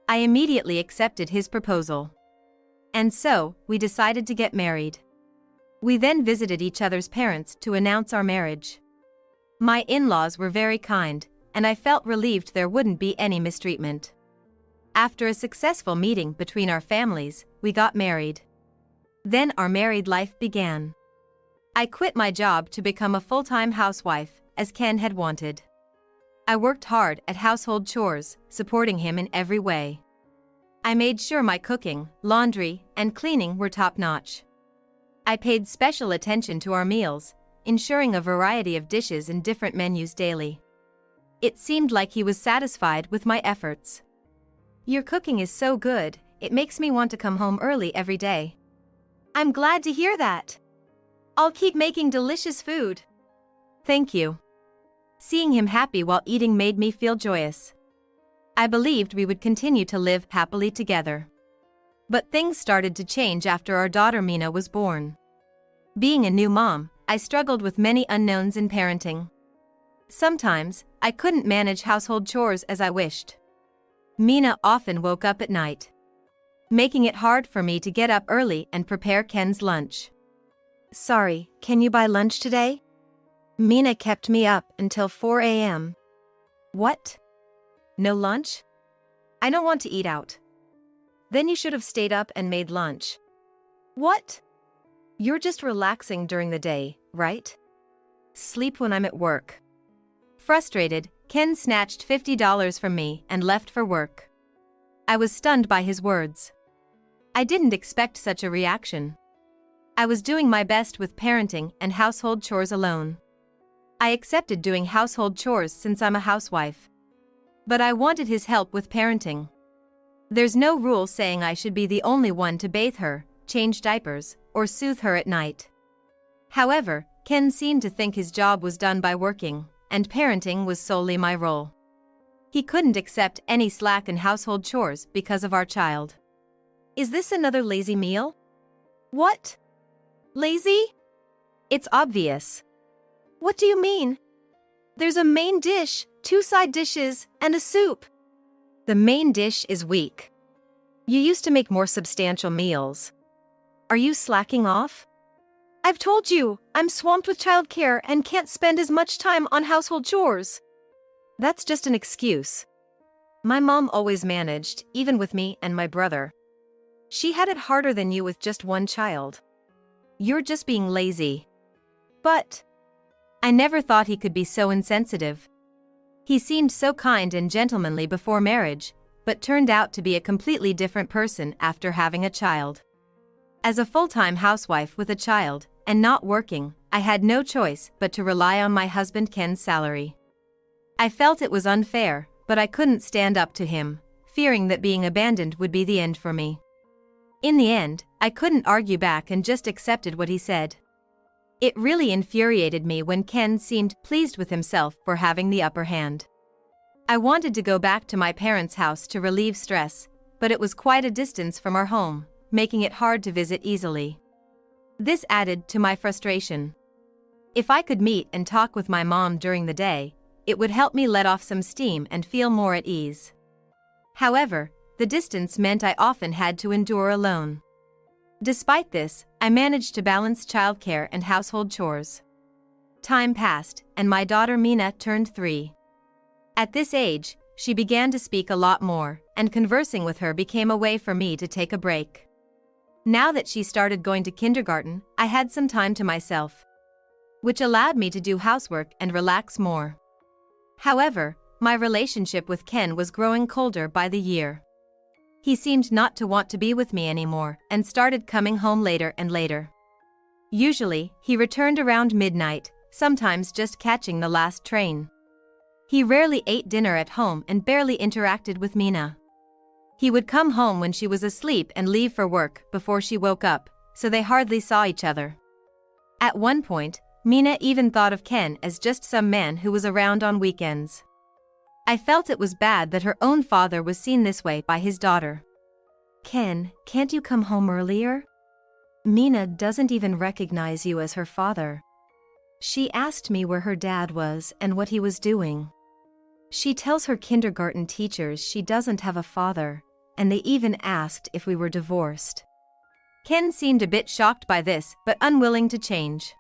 I immediately accepted his proposal. And so, we decided to get married. We then visited each other's parents to announce our marriage. My in-laws were very kind, and I felt relieved there wouldn't be any mistreatment. After a successful meeting between our families, we got married. Then our married life began. I quit my job to become a full-time housewife, as Ken had wanted. I worked hard at household chores, supporting him in every way. I made sure my cooking, laundry, and cleaning were top-notch. I paid special attention to our meals, ensuring a variety of dishes and different menus daily. It seemed like he was satisfied with my efforts. Your cooking is so good, it makes me want to come home early every day. I'm glad to hear that. I'll keep making delicious food. Thank you. Seeing him happy while eating made me feel joyous. I believed we would continue to live happily together. But things started to change after our daughter Mina was born. Being a new mom, I struggled with many unknowns in parenting. Sometimes, I couldn't manage household chores as I wished. Mina often woke up at night, making it hard for me to get up early and prepare Ken's lunch. Sorry, can you buy lunch today? Mina kept me up until 4 a.m. What? No lunch? I don't want to eat out. Then you should have stayed up and made lunch. What? You're just relaxing during the day, right? Sleep when I'm at work. Frustrated, Ken snatched $50 from me and left for work. I was stunned by his words. I didn't expect such a reaction. I was doing my best with parenting and household chores alone. I accepted doing household chores since I'm a housewife. But I wanted his help with parenting. There's no rule saying I should be the only one to bathe her, change diapers, or soothe her at night. However, Ken seemed to think his job was done by working, and parenting was solely my role. He couldn't accept any slack in household chores because of our child. Is this another lazy meal? What? Lazy? It's obvious. What do you mean? There's a main dish, 2 side dishes, and a soup. The main dish is weak. You used to make more substantial meals. Are you slacking off? I've told you, I'm swamped with childcare and can't spend as much time on household chores. That's just an excuse. My mom always managed, even with me and my brother. She had it harder than you with just one child. You're just being lazy. But I never thought he could be so insensitive. He seemed so kind and gentlemanly before marriage, but turned out to be a completely different person after having a child. As a full-time housewife with a child, and not working, I had no choice but to rely on my husband Ken's salary. I felt it was unfair, but I couldn't stand up to him, fearing that being abandoned would be the end for me. In the end, I couldn't argue back and just accepted what he said. It really infuriated me when Ken seemed pleased with himself for having the upper hand. I wanted to go back to my parents' house to relieve stress, but it was quite a distance from our home, making it hard to visit easily. This added to my frustration. If I could meet and talk with my mom during the day, it would help me let off some steam and feel more at ease. However, the distance meant I often had to endure alone. Despite this, I managed to balance childcare and household chores. Time passed, and my daughter Mina turned 3. At this age, she began to speak a lot more, and conversing with her became a way for me to take a break. Now that she started going to kindergarten, I had some time to myself, which allowed me to do housework and relax more. However, my relationship with Ken was growing colder by the year. He seemed not to want to be with me anymore and started coming home later and later. Usually, he returned around midnight, sometimes just catching the last train. He rarely ate dinner at home and barely interacted with Mina. He would come home when she was asleep and leave for work before she woke up, so they hardly saw each other. At one point, Mina even thought of Ken as just some man who was around on weekends. I felt it was bad that her own father was seen this way by his daughter. Ken, can't you come home earlier? Mina doesn't even recognize you as her father. She asked me where her dad was and what he was doing. She tells her kindergarten teachers she doesn't have a father, and they even asked if we were divorced. Ken seemed a bit shocked by this, but unwilling to change.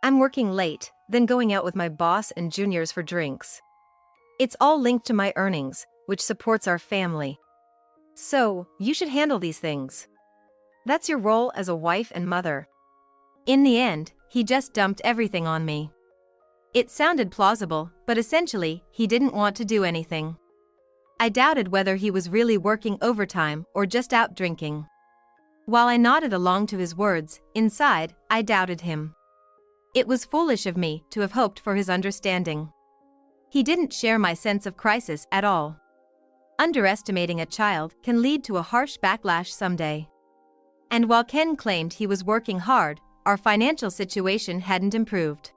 I'm working late, then going out with my boss and juniors for drinks. It's all linked to my earnings, which supports our family. So, you should handle these things. That's your role as a wife and mother. In the end, he just dumped everything on me. It sounded plausible, but essentially, he didn't want to do anything. I doubted whether he was really working overtime or just out drinking. While I nodded along to his words, inside, I doubted him. It was foolish of me to have hoped for his understanding. He didn't share my sense of crisis at all. Underestimating a child can lead to a harsh backlash someday. And while Ken claimed he was working hard, our financial situation hadn't improved.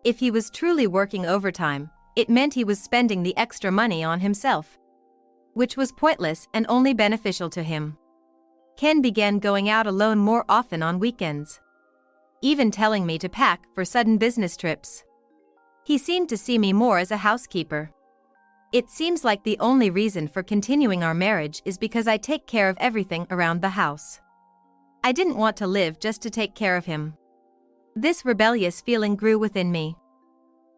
If he was truly working overtime, it meant he was spending the extra money on himself, which was pointless and only beneficial to him. Ken began going out alone more often on weekends, even telling me to pack for sudden business trips. He seemed to see me more as a housekeeper. It seems like the only reason for continuing our marriage is because I take care of everything around the house. I didn't want to live just to take care of him. This rebellious feeling grew within me.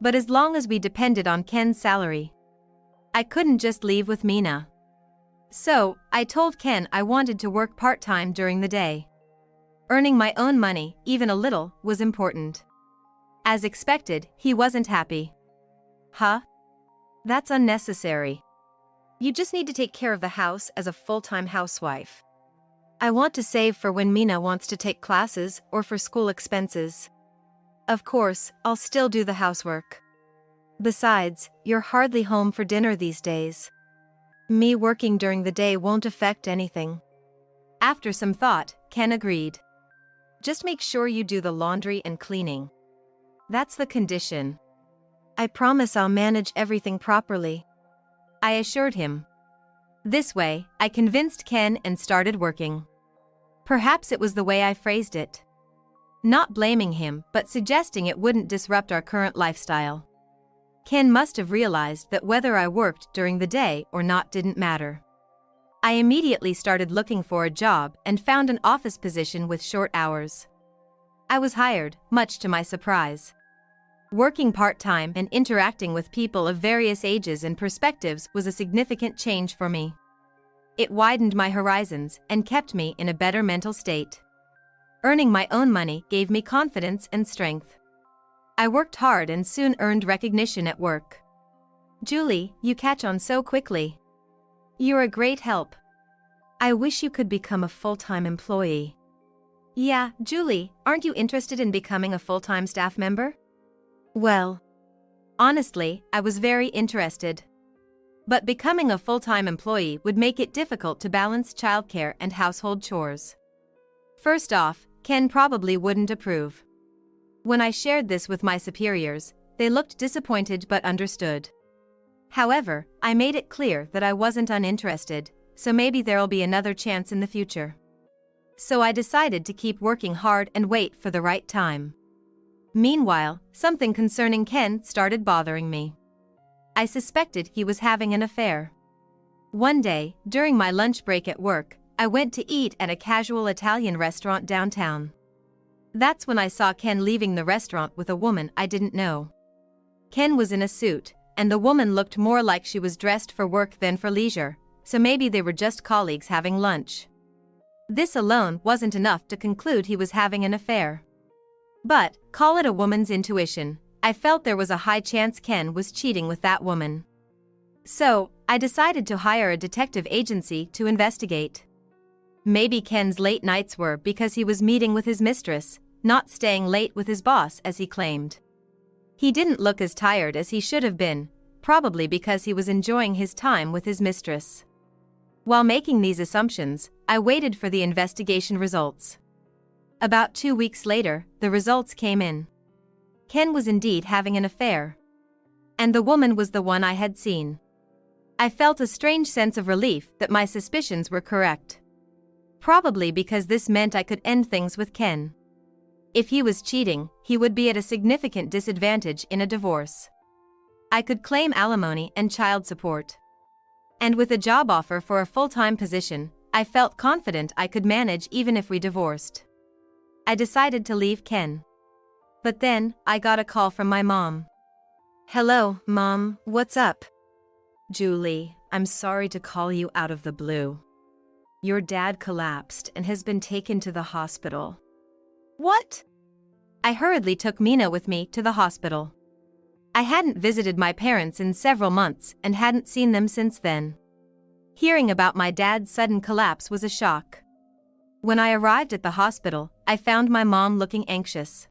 But as long as we depended on Ken's salary, I couldn't just leave with Mina. So, I told Ken I wanted to work part-time during the day. Earning my own money, even a little, was important. As expected, he wasn't happy. Huh? That's unnecessary. You just need to take care of the house as a full-time housewife. I want to save for when Mina wants to take classes or for school expenses. Of course, I'll still do the housework. Besides, you're hardly home for dinner these days. Me working during the day won't affect anything. After some thought, Ken agreed. Just make sure you do the laundry and cleaning. That's the condition. I promise I'll manage everything properly, I assured him. This way, I convinced Ken and started working. Perhaps it was the way I phrased it. Not blaming him, but suggesting it wouldn't disrupt our current lifestyle. Ken must have realized that whether I worked during the day or not didn't matter. I immediately started looking for a job and found an office position with short hours. I was hired, much to my surprise. Working part-time and interacting with people of various ages and perspectives was a significant change for me. It widened my horizons and kept me in a better mental state. Earning my own money gave me confidence and strength. I worked hard and soon earned recognition at work. Julie, you catch on so quickly. You're a great help. I wish you could become a full-time employee. Yeah, Julie, aren't you interested in becoming a full-time staff member? Well, honestly, I was very interested. But becoming a full-time employee would make it difficult to balance childcare and household chores. First off, Ken probably wouldn't approve. When I shared this with my superiors, they looked disappointed but understood. However, I made it clear that I wasn't uninterested, so maybe there'll be another chance in the future. So I decided to keep working hard and wait for the right time. Meanwhile, something concerning Ken started bothering me. I suspected he was having an affair. One day, during my lunch break at work, I went to eat at a casual Italian restaurant downtown. That's when I saw Ken leaving the restaurant with a woman I didn't know. Ken was in a suit, and the woman looked more like she was dressed for work than for leisure, so maybe they were just colleagues having lunch. This alone wasn't enough to conclude he was having an affair. But, call it a woman's intuition, I felt there was a high chance Ken was cheating with that woman. So, I decided to hire a detective agency to investigate. Maybe Ken's late nights were because he was meeting with his mistress, not staying late with his boss as he claimed. He didn't look as tired as he should have been, probably because he was enjoying his time with his mistress. While making these assumptions, I waited for the investigation results. About 2 weeks later, the results came in. Ken was indeed having an affair. And the woman was the one I had seen. I felt a strange sense of relief that my suspicions were correct. Probably because this meant I could end things with Ken. If he was cheating, he would be at a significant disadvantage in a divorce. I could claim alimony and child support. And with a job offer for a full-time position, I felt confident I could manage even if we divorced. I decided to leave Ken. But then, I got a call from my mom. Hello, Mom, what's up? Julie, I'm sorry to call you out of the blue. Your dad collapsed and has been taken to the hospital. What? I hurriedly took Mina with me to the hospital. I hadn't visited my parents in several months and hadn't seen them since then. Hearing about my dad's sudden collapse was a shock. When I arrived at the hospital, I found my mom looking anxious.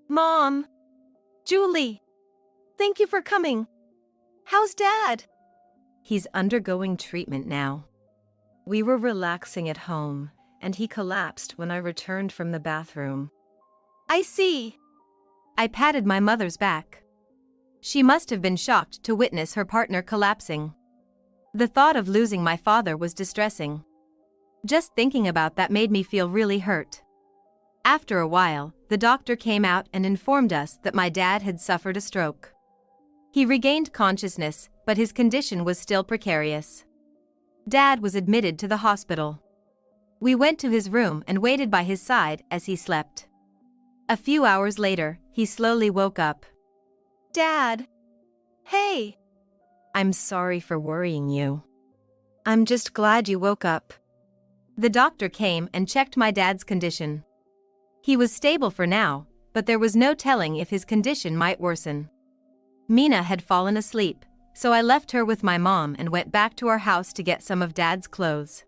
Mom! Julie! Thank you for coming. How's Dad? He's undergoing treatment now. We were relaxing at home, and he collapsed when I returned from the bathroom. I see. I patted my mother's back. She must have been shocked to witness her partner collapsing. The thought of losing my father was distressing. Just thinking about that made me feel really hurt. After a while, the doctor came out and informed us that my dad had suffered a stroke. He regained consciousness, but his condition was still precarious. Dad was admitted to the hospital. We went to his room and waited by his side as he slept. A few hours later, he slowly woke up. Dad! Hey! I'm sorry for worrying you. I'm just glad you woke up. The doctor came and checked my dad's condition. He was stable for now, but there was no telling if his condition might worsen. Mina had fallen asleep, so I left her with my mom and went back to our house to get some of Dad's clothes.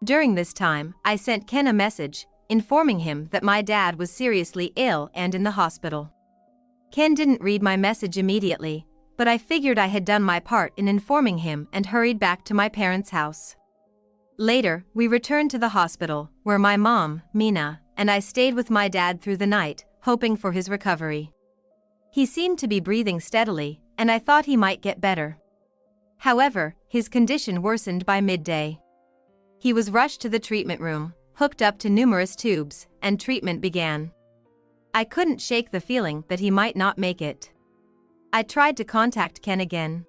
During this time, I sent Ken a message, informing him that my dad was seriously ill and in the hospital. Ken didn't read my message immediately, but I figured I had done my part in informing him and hurried back to my parents' house. Later, we returned to the hospital, where my mom, Mina, and I stayed with my dad through the night, hoping for his recovery. He seemed to be breathing steadily, and I thought he might get better. However, his condition worsened by midday. He was rushed to the treatment room, hooked up to numerous tubes, and treatment began. I couldn't shake the feeling that he might not make it. I tried to contact Ken again.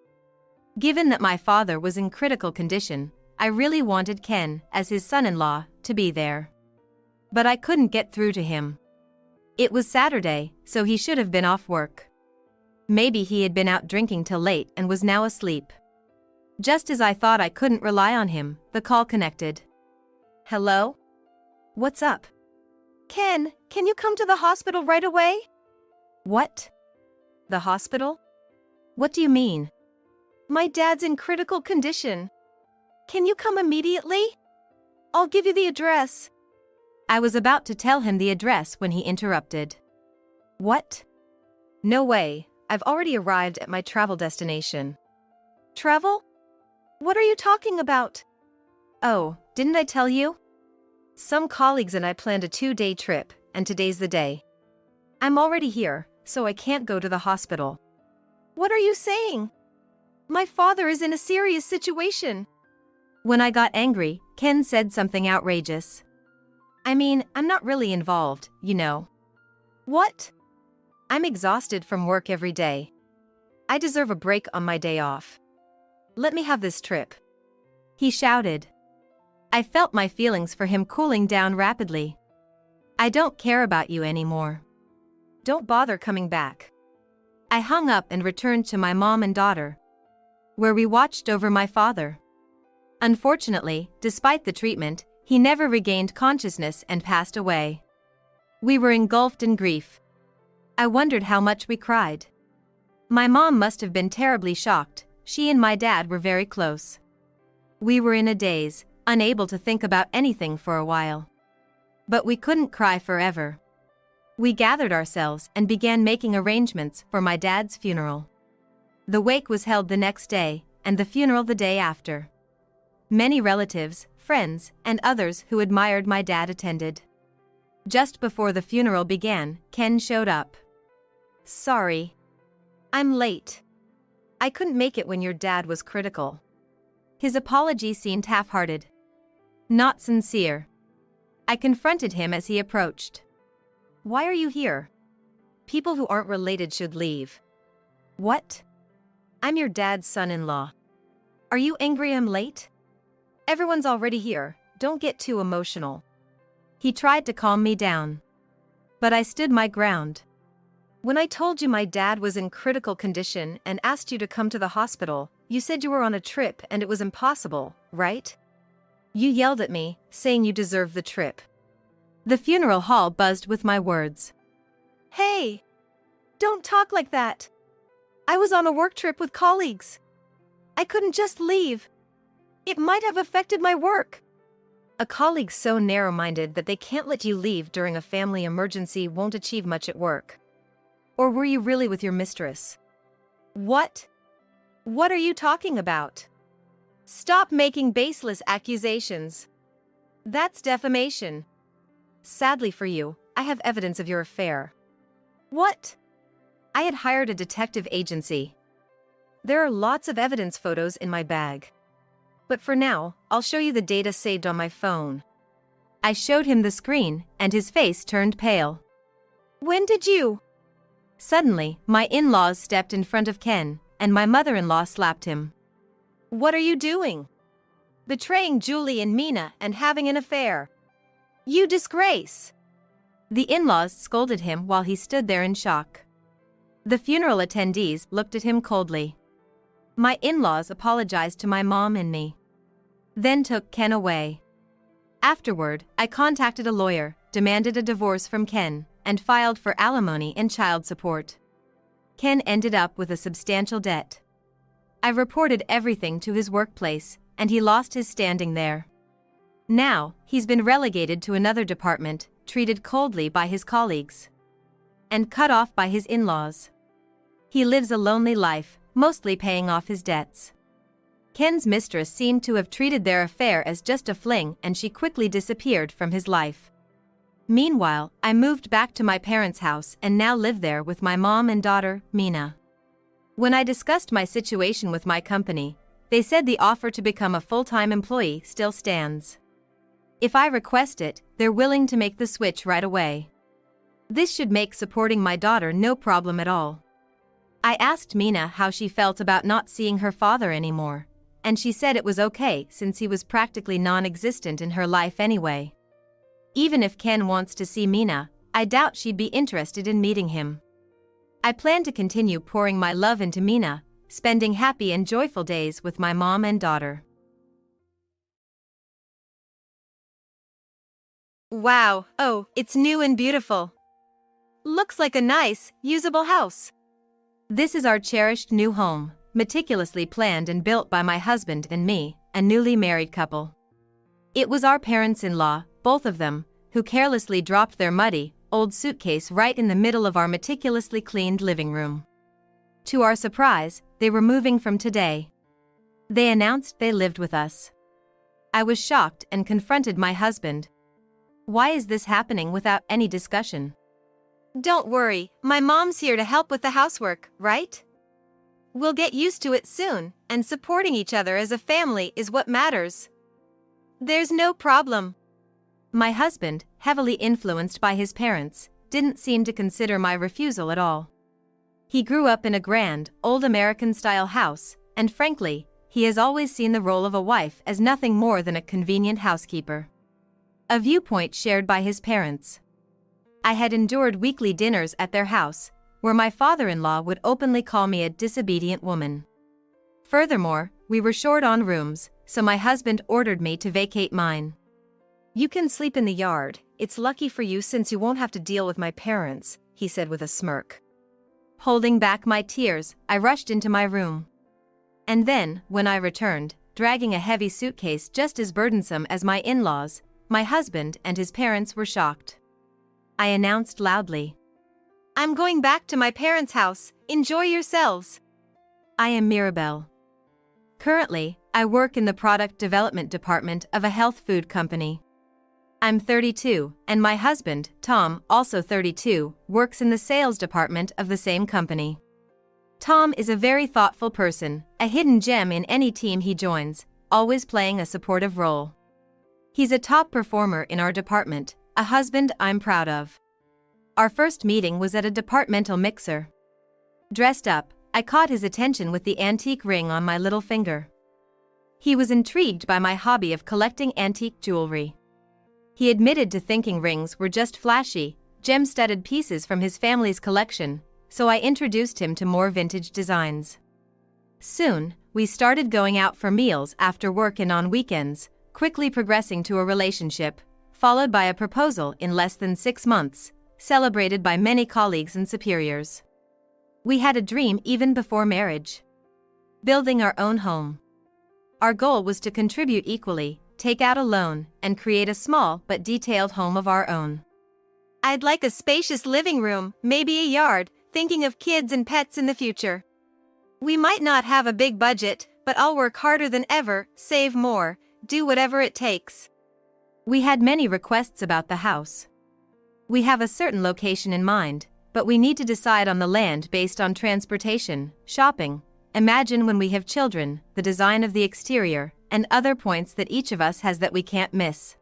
Given that my father was in critical condition, I really wanted Ken, as his son-in-law, to be there. But I couldn't get through to him. It was Saturday, so he should have been off work. Maybe he had been out drinking till late and was now asleep. Just as I thought I couldn't rely on him, the call connected. Hello? What's up? Ken, can you come to the hospital right away? What? The hospital? What do you mean? My dad's in critical condition. Can you come immediately? I'll give you the address. I was about to tell him the address when he interrupted. What? No way, I've already arrived at my travel destination. Travel? What are you talking about? Oh, didn't I tell you? Some colleagues and I planned a 2-day trip, and today's the day. I'm already here, so I can't go to the hospital. What are you saying? My father is in a serious situation. When I got angry, Ken said something outrageous. I mean, I'm not really involved, you know. What? I'm exhausted from work every day. I deserve a break on my day off. Let me have this trip. He shouted. I felt my feelings for him cooling down rapidly. I don't care about you anymore. Don't bother coming back. I hung up and returned to my mom and daughter, where we watched over my father. Unfortunately, despite the treatment, he never regained consciousness and passed away. We were engulfed in grief. I wondered how much we cried. My mom must have been terribly shocked. She and my dad were very close. We were in a daze, unable to think about anything for a while. But we couldn't cry forever. We gathered ourselves and began making arrangements for my dad's funeral. The wake was held the next day, and the funeral the day after. Many relatives, friends, and others who admired my dad attended. Just before the funeral began, Ken showed up. Sorry. I'm late. I couldn't make it when your dad was critical. His apology seemed half-hearted. Not sincere. I confronted him as he approached. Why are you here? People who aren't related should leave. What? I'm your dad's son-in-law. Are you angry I'm late? Everyone's already here, don't get too emotional. He tried to calm me down. But I stood my ground. When I told you my dad was in critical condition and asked you to come to the hospital, you said you were on a trip and it was impossible, right? You yelled at me, saying you deserved the trip. The funeral hall buzzed with my words. Hey! Don't talk like that. I was on a work trip with colleagues. I couldn't just leave. It might have affected my work. A colleague so narrow-minded that they can't let you leave during a family emergency won't achieve much at work. Or were you really with your mistress? What? What are you talking about? Stop making baseless accusations. That's defamation. Sadly for you, I have evidence of your affair. What? I had hired a detective agency. There are lots of evidence photos in my bag. But for now, I'll show you the data saved on my phone. I showed him the screen, and his face turned pale. When did you? Suddenly, my in-laws stepped in front of Ken, and my mother-in-law slapped him. What are you doing? Betraying Julie and Mina and having an affair. You disgrace! The in-laws scolded him while he stood there in shock. The funeral attendees looked at him coldly. My in-laws apologized to my mom and me, then took Ken away. Afterward, I contacted a lawyer, demanded a divorce from Ken, and filed for alimony and child support. Ken ended up with a substantial debt. I reported everything to his workplace, and he lost his standing there. Now, he's been relegated to another department, treated coldly by his colleagues, and cut off by his in-laws. He lives a lonely life, mostly paying off his debts. Ken's mistress seemed to have treated their affair as just a fling, and she quickly disappeared from his life. Meanwhile, I moved back to my parents' house and now live there with my mom and daughter, Mina. When I discussed my situation with my company, they said the offer to become a full-time employee still stands. If I request it, they're willing to make the switch right away. This should make supporting my daughter no problem at all. I asked Mina how she felt about not seeing her father anymore, and she said it was okay since he was practically non-existent in her life anyway. Even if Ken wants to see Mina, I doubt she'd be interested in meeting him. I plan to continue pouring my love into Mina, spending happy and joyful days with my mom and daughter. Wow, oh, it's new and beautiful. Looks like a nice, usable house. This is our cherished new home, meticulously planned and built by my husband and me, a newly married couple. It was our parents-in-law, both of them, who carelessly dropped their muddy, old suitcase right in the middle of our meticulously cleaned living room. To our surprise, they were moving from today. They announced they lived with us. I was shocked and confronted my husband. Why is this happening without any discussion? Don't worry, my mom's here to help with the housework, right? We'll get used to it soon, and supporting each other as a family is what matters. There's no problem. My husband, heavily influenced by his parents, didn't seem to consider my refusal at all. He grew up in a grand, old American-style house, and frankly, he has always seen the role of a wife as nothing more than a convenient housekeeper. A viewpoint shared by his parents. I had endured weekly dinners at their house, where my father-in-law would openly call me a disobedient woman. Furthermore, we were short on rooms, so my husband ordered me to vacate mine. You can sleep in the yard, it's lucky for you since you won't have to deal with my parents, he said with a smirk. Holding back my tears, I rushed into my room. And then, when I returned, dragging a heavy suitcase just as burdensome as my in-laws, my husband and his parents were shocked. I announced loudly, I'm going back to my parents' house, enjoy yourselves. I am Mirabelle. Currently, I work in the product development department of a health food company. I'm 32, and my husband, Tom, also 32, works in the sales department of the same company. Tom is a very thoughtful person, a hidden gem in any team he joins, always playing a supportive role. He's a top performer in our department, a husband I'm proud of. Our first meeting was at a departmental mixer. Dressed up, I caught his attention with the antique ring on my little finger. He was intrigued by my hobby of collecting antique jewelry. He admitted to thinking rings were just flashy, gem-studded pieces from his family's collection, so I introduced him to more vintage designs. Soon, we started going out for meals after work and on weekends, quickly progressing to a relationship, followed by a proposal in less than 6 months, celebrated by many colleagues and superiors. We had a dream even before marriage: building our own home. Our goal was to contribute equally, take out a loan, and create a small but detailed home of our own. I'd like a spacious living room, maybe a yard, thinking of kids and pets in the future. We might not have a big budget, but I'll work harder than ever, save more, do whatever it takes. We had many requests about the house. We have a certain location in mind, but we need to decide on the land based on transportation, shopping, imagine when we have children, the design of the exterior, and other points that each of us has that we can't miss.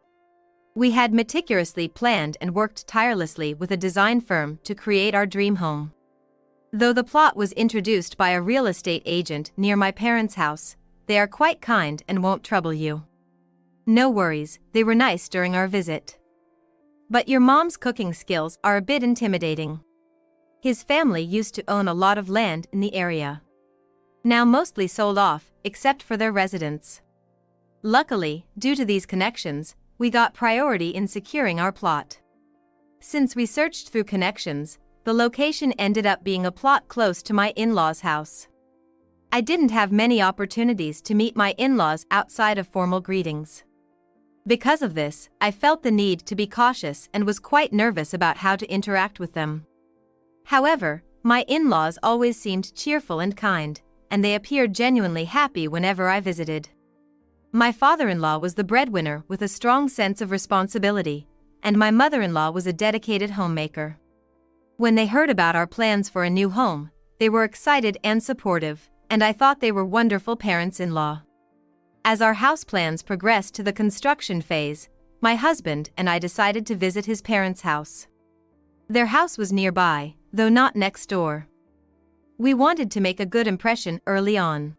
We had meticulously planned and worked tirelessly with a design firm to create our dream home. Though the plot was introduced by a real estate agent near my parents' house, they are quite kind and won't trouble you. No worries, they were nice during our visit. But your mom's cooking skills are a bit intimidating. His family used to own a lot of land in the area. Now mostly sold off, except for their residence. Luckily, due to these connections, we got priority in securing our plot. Since we searched through connections, the the location ended up being a plot close to my in-laws' house. I didn't have many opportunities to meet my in-laws outside of formal greetings. Because of this, I felt the need to be cautious and was quite nervous about how to interact with them. However, my in-laws always seemed cheerful and kind, and they appeared genuinely happy whenever I visited. My father-in-law was the breadwinner with a strong sense of responsibility, and my mother-in-law was a dedicated homemaker. When they heard about our plans for a new home, they were excited and supportive, and I thought they were wonderful parents-in-law. As our house plans progressed to the construction phase, my husband and I decided to visit his parents' house. Their house was nearby, though not next door. We wanted to make a good impression early on.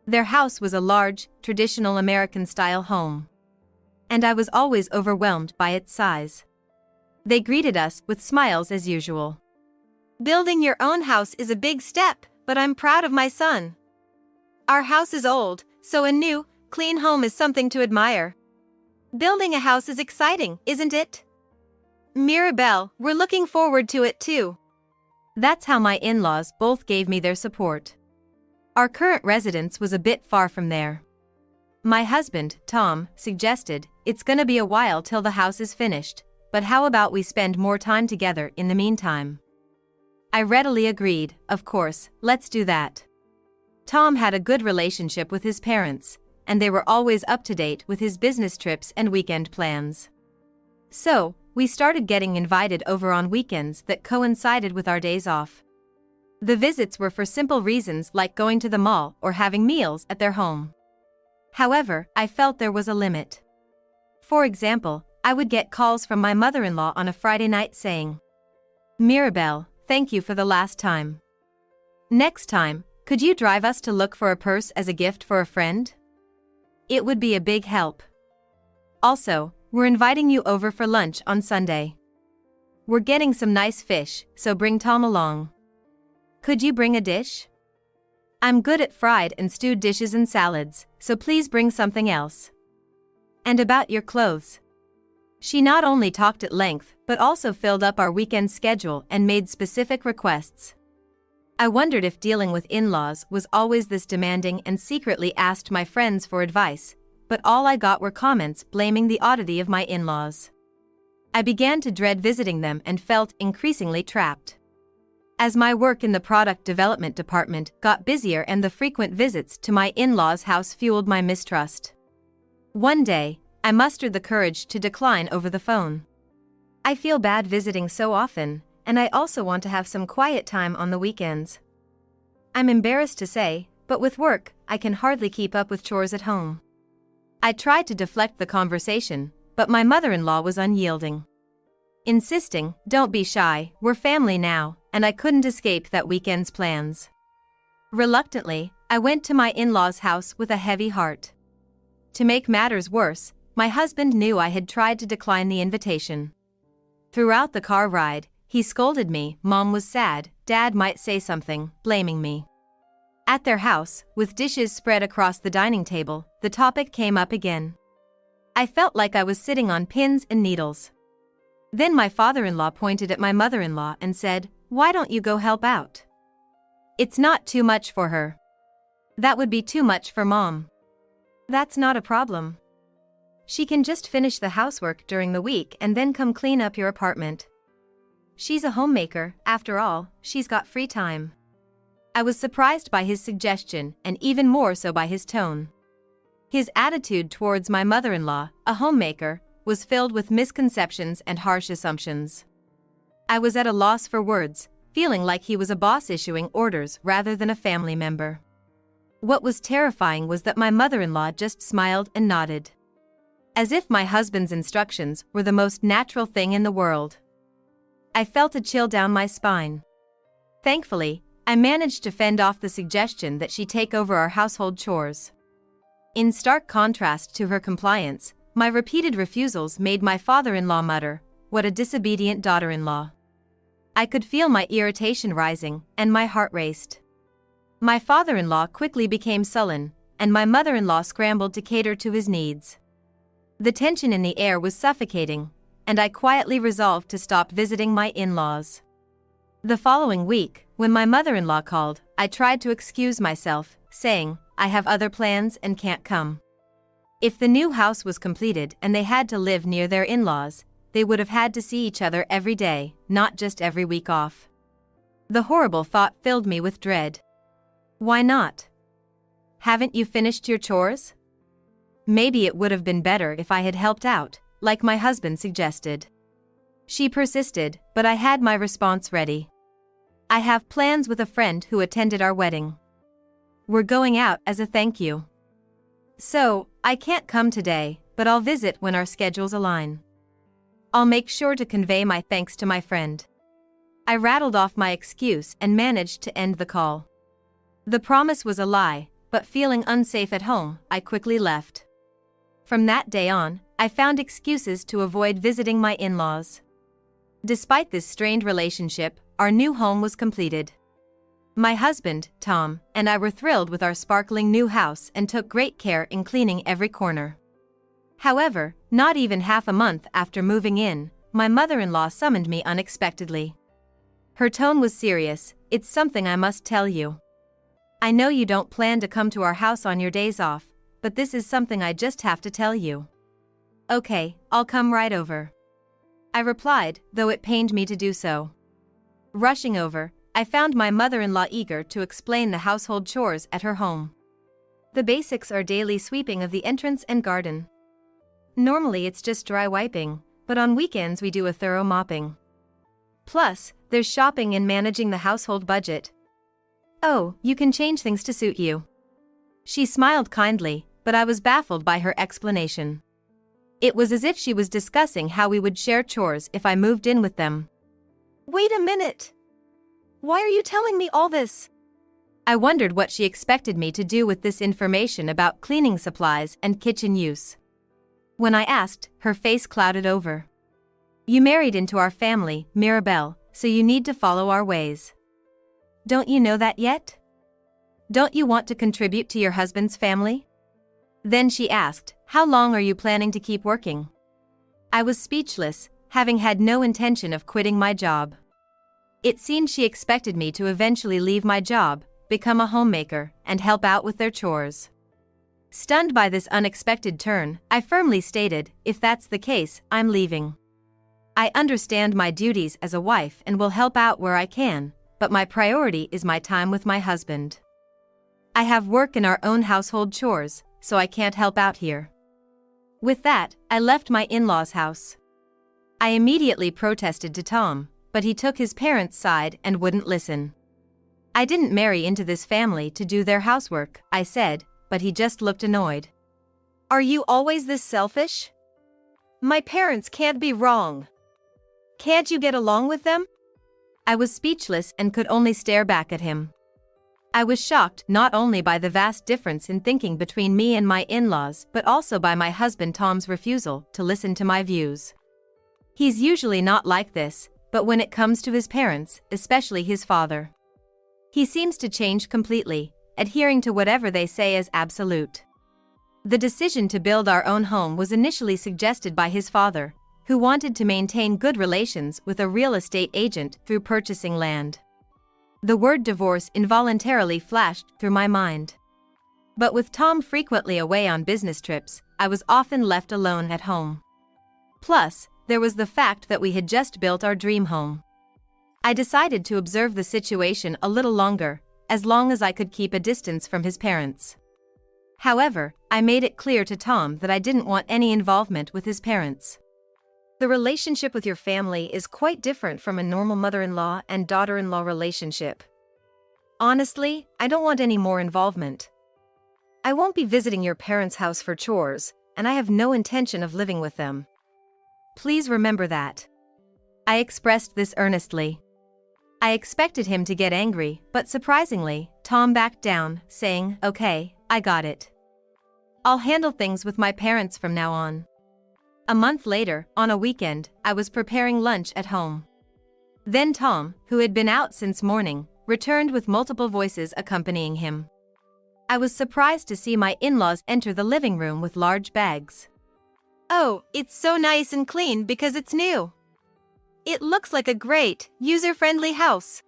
Their house was a large, traditional American-style home, and I was always overwhelmed by its size. They greeted us with smiles as usual. Building your own house is a big step, but I'm proud of my son. Our house is old, so a new, clean home is something to admire. Building a house is exciting, isn't it? Mirabelle, we're looking forward to it too. That's how my in-laws both gave me their support. Our current residence was a bit far from there. My husband, Tom, suggested, "It's gonna be a while till the house is finished, but how about we spend more time together in the meantime?" I readily agreed, of course, let's do that. Tom had a good relationship with his parents, and they were always up to date with his business trips and weekend plans. So, we started getting invited over on weekends that coincided with our days off. The visits were for simple reasons like going to the mall or having meals at their home. However, I felt there was a limit. For example, I would get calls from my mother-in-law on a Friday night saying, "Mirabelle, thank you for the last time. Next time, could you drive us to look for a purse as a gift for a friend? It would be a big help. Also, we're inviting you over for lunch on Sunday. We're getting some nice fish, so bring Tom along. Could you bring a dish? I'm good at fried and stewed dishes and salads, so please bring something else. And about your clothes." She not only talked at length, but also filled up our weekend schedule and made specific requests. I wondered if dealing with in-laws was always this demanding and secretly asked my friends for advice, but all I got were comments blaming the oddity of my in-laws. I began to dread visiting them and felt increasingly trapped. As my work in the product development department got busier and the frequent visits to my in-laws' house fueled my mistrust. One day, I mustered the courage to decline over the phone. "I feel bad visiting so often, and I also want to have some quiet time on the weekends. I'm embarrassed to say, but with work, I can hardly keep up with chores at home." I tried to deflect the conversation, but my mother-in-law was unyielding. Insisting, "Don't be shy, we're family now," and I couldn't escape that weekend's plans. Reluctantly, I went to my in-laws' house with a heavy heart. To make matters worse, my husband knew I had tried to decline the invitation. Throughout the car ride, he scolded me. Mom was sad, Dad might say something, blaming me. At their house, with dishes spread across the dining table, the topic came up again. I felt like I was sitting on pins and needles. Then my father-in-law pointed at my mother-in-law and said, "Why don't you go help out? It's not too much for her. That would be too much for Mom. That's not a problem. She can just finish the housework during the week and then come clean up your apartment. She's a homemaker, after all, she's got free time." I was surprised by his suggestion and even more so by his tone. His attitude towards my mother-in-law, a homemaker, was filled with misconceptions and harsh assumptions. I was at a loss for words, feeling like he was a boss issuing orders rather than a family member. What was terrifying was that my mother-in-law just smiled and nodded, as if my husband's instructions were the most natural thing in the world. I felt a chill down my spine. Thankfully, I managed to fend off the suggestion that she take over our household chores. In stark contrast to her compliance, my repeated refusals made my father-in-law mutter, "What a disobedient daughter-in-law." I could feel my irritation rising, and my heart raced. My father-in-law quickly became sullen, and my mother-in-law scrambled to cater to his needs. The tension in the air was suffocating, and I quietly resolved to stop visiting my in-laws. The following week, when my mother-in-law called, I tried to excuse myself, saying, I have other plans and can't come. If the new house was completed and they had to live near their in-laws, they would have had to see each other every day, not just every week off. The horrible thought filled me with dread. Why not? Haven't you finished your chores? Maybe it would have been better if I had helped out, like my husband suggested. She persisted, but I had my response ready. I have plans with a friend who attended our wedding. We're going out as a thank you. So, I can't come today, but I'll visit when our schedules align. I'll make sure to convey my thanks to my friend. I rattled off my excuse and managed to end the call. The promise was a lie, but feeling unsafe at home, I quickly left. From that day on, I found excuses to avoid visiting my in-laws. Despite this strained relationship, our new home was completed. My husband, Tom, and I were thrilled with our sparkling new house and took great care in cleaning every corner. However, not even half a month after moving in, my mother-in-law summoned me unexpectedly. Her tone was serious. It's something I must tell you. I know you don't plan to come to our house on your days off, but this is something I just have to tell you. Okay, I'll come right over. I replied, though it pained me to do so. Rushing over, I found my mother-in-law eager to explain the household chores at her home. The basics are daily sweeping of the entrance and garden. Normally it's just dry wiping, but on weekends we do a thorough mopping. Plus, there's shopping and managing the household budget. Oh, you can change things to suit you. She smiled kindly, but I was baffled by her explanation. It was as if she was discussing how we would share chores if I moved in with them. Wait a minute. Why are you telling me all this? I wondered what she expected me to do with this information about cleaning supplies and kitchen use. When I asked, her face clouded over. You married into our family, Mirabelle, so you need to follow our ways. Don't you know that yet? Don't you want to contribute to your husband's family? Then she asked, how long are you planning to keep working? I was speechless, having had no intention of quitting my job. It seemed she expected me to eventually leave my job, become a homemaker, and help out with their chores. Stunned by this unexpected turn, I firmly stated, if that's the case, I'm leaving. I understand my duties as a wife and will help out where I can, but my priority is my time with my husband. I have work in our own household chores, so I can't help out here. With that, I left my in-laws' house. I immediately protested to Tom, but he took his parents' side and wouldn't listen. I didn't marry into this family to do their housework, I said, but he just looked annoyed. Are you always this selfish? My parents can't be wrong. Can't you get along with them? I was speechless and could only stare back at him. I was shocked not only by the vast difference in thinking between me and my in-laws but also by my husband Tom's refusal to listen to my views. He's usually not like this, but when it comes to his parents, especially his father, he seems to change completely, adhering to whatever they say as absolute. The decision to build our own home was initially suggested by his father, who wanted to maintain good relations with a real estate agent through purchasing land. The word divorce involuntarily flashed through my mind. But with Tom frequently away on business trips, I was often left alone at home. Plus, there was the fact that we had just built our dream home. I decided to observe the situation a little longer, as long as I could keep a distance from his parents. However, I made it clear to Tom that I didn't want any involvement with his parents. The relationship with your family is quite different from a normal mother-in-law and daughter-in-law relationship. Honestly, I don't want any more involvement. I won't be visiting your parents' house for chores, and I have no intention of living with them. Please remember that. I expressed this earnestly. I expected him to get angry, but surprisingly, Tom backed down, saying, okay, I got it. I'll handle things with my parents from now on. A month later, on a weekend, I was preparing lunch at home. Then Tom, who had been out since morning, returned with multiple voices accompanying him. I was surprised to see my in-laws enter the living room with large bags. Oh, it's so nice and clean because it's new. It looks like a great, user-friendly house,"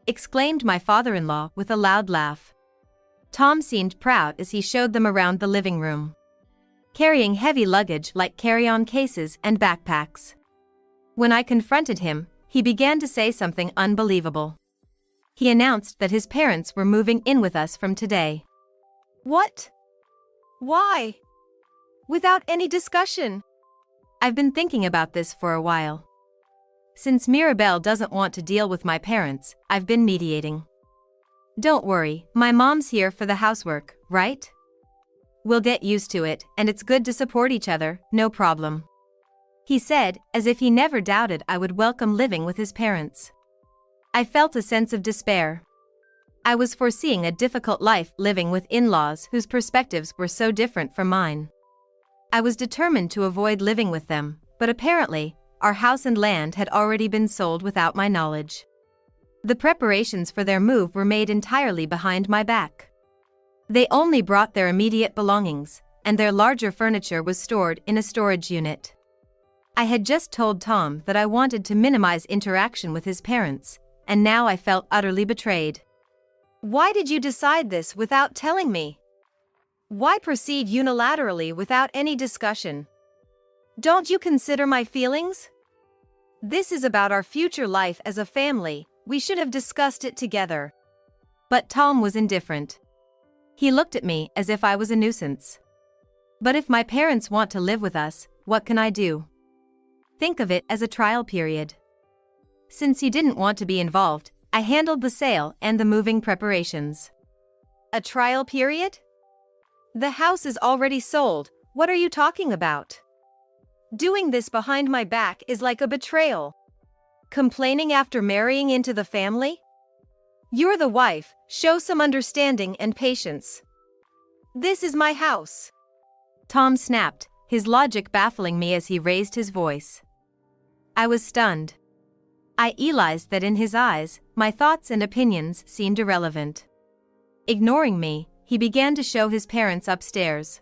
exclaimed my father-in-law with a loud laugh. Tom seemed proud as he showed them around the living room, carrying heavy luggage like carry-on cases and backpacks. When I confronted him, he began to say something unbelievable. He announced that his parents were moving in with us from today. "What? Why? Without any discussion?" I've been thinking about this for a while. Since Mirabelle doesn't want to deal with my parents, I've been mediating. Don't worry, my mom's here for the housework, right? We'll get used to it, and it's good to support each other, no problem," he said, as if he never doubted I would welcome living with his parents. I felt a sense of despair. I was foreseeing a difficult life living with in-laws whose perspectives were so different from mine. I was determined to avoid living with them, but apparently, our house and land had already been sold without my knowledge. The preparations for their move were made entirely behind my back. They only brought their immediate belongings, and their larger furniture was stored in a storage unit. I had just told Tom that I wanted to minimize interaction with his parents, and now I felt utterly betrayed. "Why did you decide this without telling me? Why proceed unilaterally without any discussion? Don't you consider my feelings? This is about our future life as a family, we should have discussed it together." But Tom was indifferent. He looked at me as if I was a nuisance. "But if my parents want to live with us, what can I do? Think of it as a trial period. Since you didn't want to be involved, I handled the sale and the moving preparations." "A trial period? The house is already sold, what are you talking about? Doing this behind my back is like a betrayal. Complaining after marrying into the family? You're the wife, show some understanding and patience. This is my house." Tom snapped, his logic baffling me as he raised his voice. I was stunned. I realized that in his eyes, my thoughts and opinions seemed irrelevant. Ignoring me, he began to show his parents upstairs.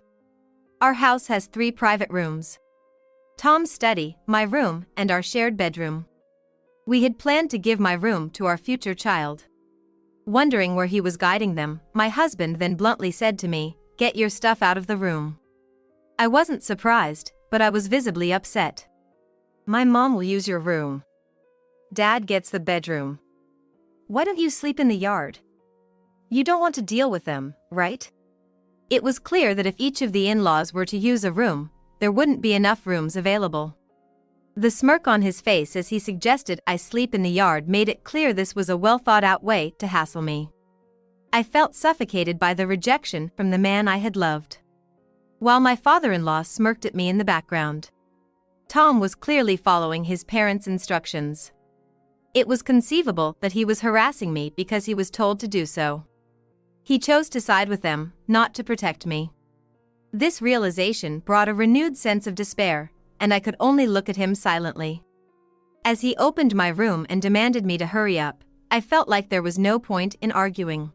Our house has 3 private rooms: Tom's study, my room, and our shared bedroom. We had planned to give my room to our future child. Wondering where he was guiding them, my husband then bluntly said to me, "Get your stuff out of the room." I wasn't surprised, but I was visibly upset. "My mom will use your room. Dad gets the bedroom. Why don't you sleep in the yard? You don't want to deal with them, right?" It was clear that if each of the in-laws were to use a room, there wouldn't be enough rooms available. The smirk on his face as he suggested I sleep in the yard made it clear this was a well-thought-out way to hassle me. I felt suffocated by the rejection from the man I had loved, while my father-in-law smirked at me in the background. Tom was clearly following his parents' instructions. It was conceivable that he was harassing me because he was told to do so. He chose to side with them, not to protect me. This realization brought a renewed sense of despair, and I could only look at him silently. As he opened my room and demanded me to hurry up, I felt like there was no point in arguing.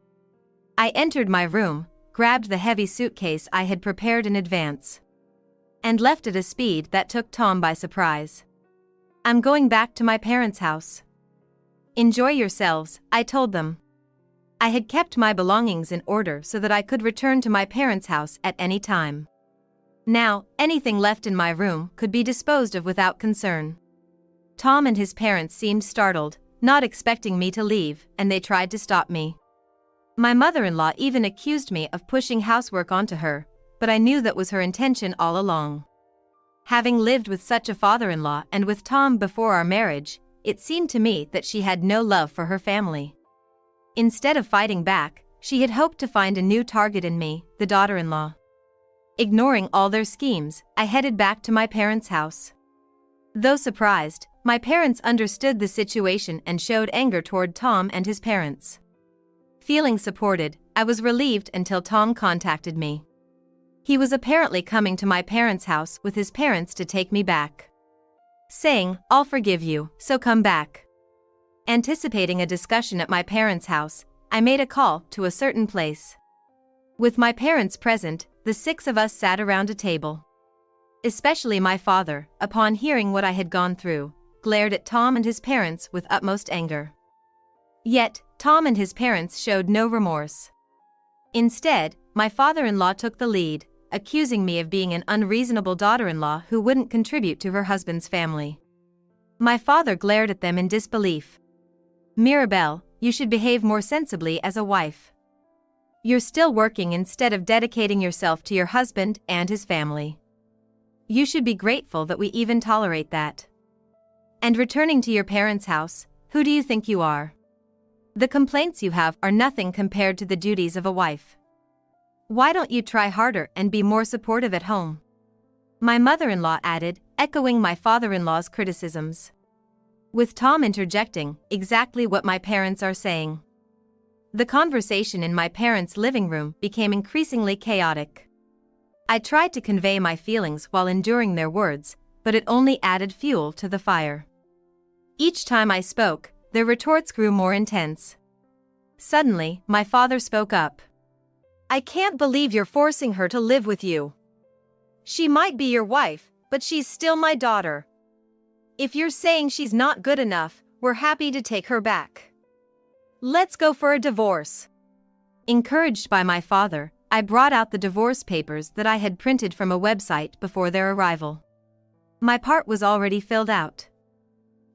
I entered my room, grabbed the heavy suitcase I had prepared in advance, and left at a speed that took Tom by surprise. "I'm going back to my parents' house. Enjoy yourselves," I told them. I had kept my belongings in order so that I could return to my parents' house at any time. Now, anything left in my room could be disposed of without concern. Tom and his parents seemed startled, not expecting me to leave, and they tried to stop me. My mother-in-law even accused me of pushing housework onto her, but I knew that was her intention all along. Having lived with such a father-in-law and with Tom before our marriage, it seemed to me that she had no love for her family. Instead of fighting back, she had hoped to find a new target in me, the daughter-in-law. Ignoring all their schemes, I headed back to my parents' house. Though surprised, my parents understood the situation and showed anger toward Tom and his parents. Feeling supported, I was relieved until Tom contacted me. He was apparently coming to my parents' house with his parents to take me back, saying, "I'll forgive you, so come back." Anticipating a discussion at my parents' house, I made a call to a certain place. With my parents present, the 6 of us sat around a table. Especially my father, upon hearing what I had gone through, glared at Tom and his parents with utmost anger. Yet, Tom and his parents showed no remorse. Instead, my father-in-law took the lead, accusing me of being an unreasonable daughter-in-law who wouldn't contribute to her husband's family. My father glared at them in disbelief. "Mirabelle, you should behave more sensibly as a wife. You're still working instead of dedicating yourself to your husband and his family. You should be grateful that we even tolerate that. And returning to your parents' house, who do you think you are? The complaints you have are nothing compared to the duties of a wife. Why don't you try harder and be more supportive at home?" My mother-in-law added, echoing my father-in-law's criticisms. With Tom interjecting, exactly what my parents are saying. The conversation in my parents' living room became increasingly chaotic. I tried to convey my feelings while enduring their words, but it only added fuel to the fire. Each time I spoke, their retorts grew more intense. Suddenly, my father spoke up. "I can't believe you're forcing her to live with you. She might be your wife, but she's still my daughter. If you're saying she's not good enough, we're happy to take her back. Let's go for a divorce." Encouraged by my father, I brought out the divorce papers that I had printed from a website before their arrival. My part was already filled out.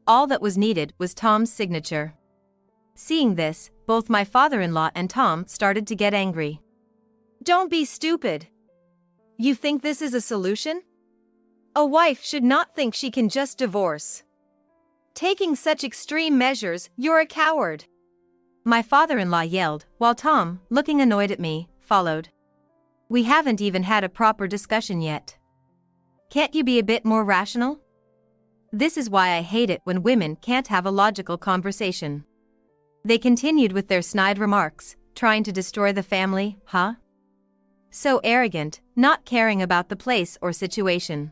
All that was needed was Tom's signature. Seeing this, both my father-in-law and Tom started to get angry. "Don't be stupid. You think this is a solution? A wife should not think she can just divorce. Taking such extreme measures, you're a coward." My father-in-law yelled, while Tom, looking annoyed at me, followed. "We haven't even had a proper discussion yet. Can't you be a bit more rational? This is why I hate it when women can't have a logical conversation." They continued with their snide remarks, trying to destroy the family, huh? So arrogant, not caring about the place or situation.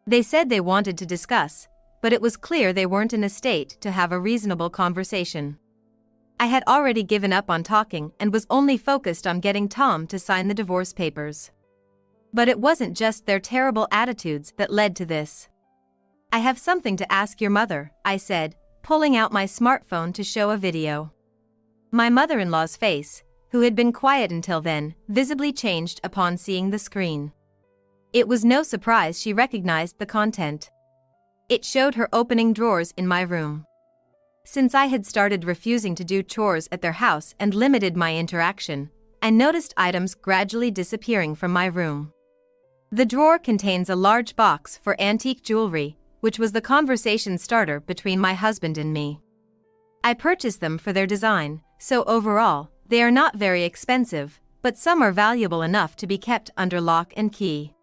They said they wanted to discuss, but it was clear they weren't in a state to have a reasonable conversation. I had already given up on talking and was only focused on getting Tom to sign the divorce papers. But it wasn't just their terrible attitudes that led to this. "I have something to ask your mother," I said, pulling out my smartphone to show a video. My mother-in-law's face, who had been quiet until then, visibly changed upon seeing the screen. It was no surprise she recognized the content. It showed her opening drawers in my room. Since I had started refusing to do chores at their house and limited my interaction, I noticed items gradually disappearing from my room. The drawer contains a large box for antique jewelry, which was the conversation starter between my husband and me. I purchased them for their design, so overall, they are not very expensive, but some are valuable enough to be kept under lock and key.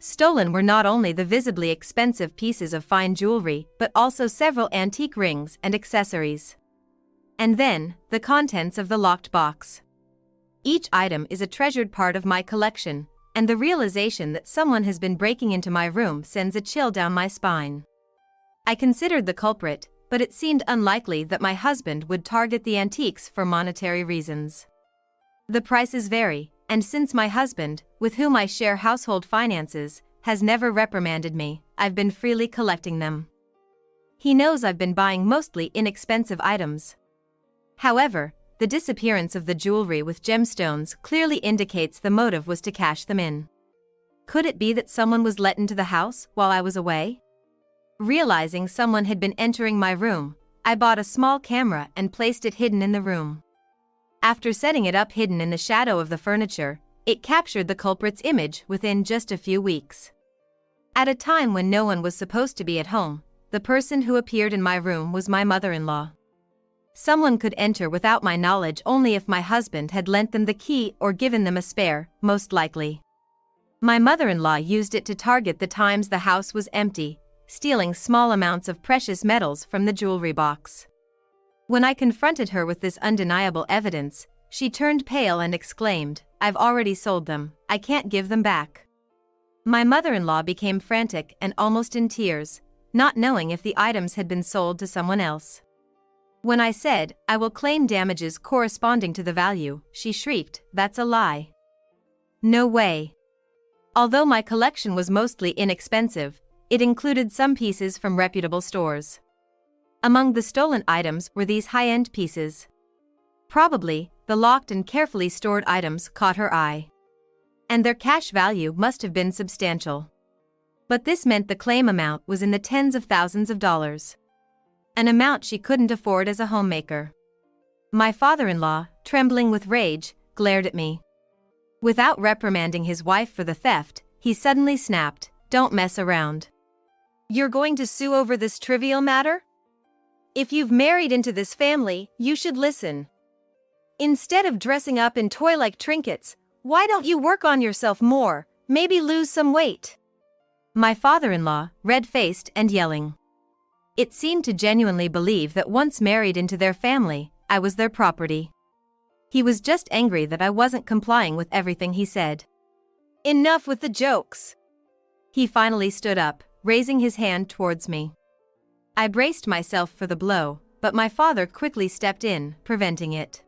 Stolen were not only the visibly expensive pieces of fine jewelry, but also several antique rings and accessories. And then, the contents of the locked box. Each item is a treasured part of my collection, and the realization that someone has been breaking into my room sends a chill down my spine. I considered the culprit, but it seemed unlikely that my husband would target the antiques for monetary reasons. The prices vary, and since my husband, with whom I share household finances, has never reprimanded me, I've been freely collecting them. He knows I've been buying mostly inexpensive items. However, the disappearance of the jewelry with gemstones clearly indicates the motive was to cash them in. Could it be that someone was let into the house while I was away? Realizing someone had been entering my room, I bought a small camera and placed it hidden in the room. After setting it up hidden in the shadow of the furniture, it captured the culprit's image within just a few weeks. At a time when no one was supposed to be at home, the person who appeared in my room was my mother-in-law. Someone could enter without my knowledge only if my husband had lent them the key or given them a spare, most likely. My mother-in-law used it to target the times the house was empty, stealing small amounts of precious metals from the jewelry box. When I confronted her with this undeniable evidence, she turned pale and exclaimed, "I've already sold them, I can't give them back." My mother-in-law became frantic and almost in tears, not knowing if the items had been sold to someone else. When I said, "I will claim damages corresponding to the value," she shrieked, "That's a lie. No way." Although my collection was mostly inexpensive, It included some pieces from reputable stores. Among the stolen items were these high-end pieces. Probably, the locked and carefully stored items caught her eye. And their cash value must have been substantial. But this meant the claim amount was in the tens of thousands of dollars. An amount she couldn't afford as a homemaker. My father-in-law, trembling with rage, glared at me. Without reprimanding his wife for the theft, he suddenly snapped, "Don't mess around. You're going to sue over this trivial matter? If you've married into this family, you should listen. Instead of dressing up in toy-like trinkets, why don't you work on yourself more, maybe lose some weight?" My father-in-law, red-faced and yelling. It seemed to genuinely believe that once married into their family, I was their property. He was just angry that I wasn't complying with everything he said. "Enough with the jokes." He finally stood up, raising his hand towards me. I braced myself for the blow, but my father quickly stepped in, preventing it.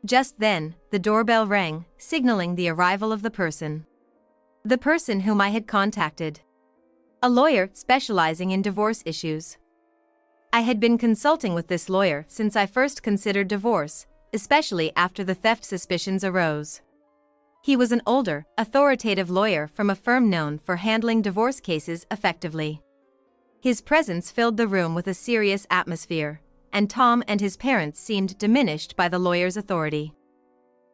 Just then, the doorbell rang, signaling the arrival of the person. The person whom I had contacted. A lawyer specializing in divorce issues. I had been consulting with this lawyer since I first considered divorce, especially after the theft suspicions arose. He was an older, authoritative lawyer from a firm known for handling divorce cases effectively. His presence filled the room with a serious atmosphere, and Tom and his parents seemed diminished by the lawyer's authority.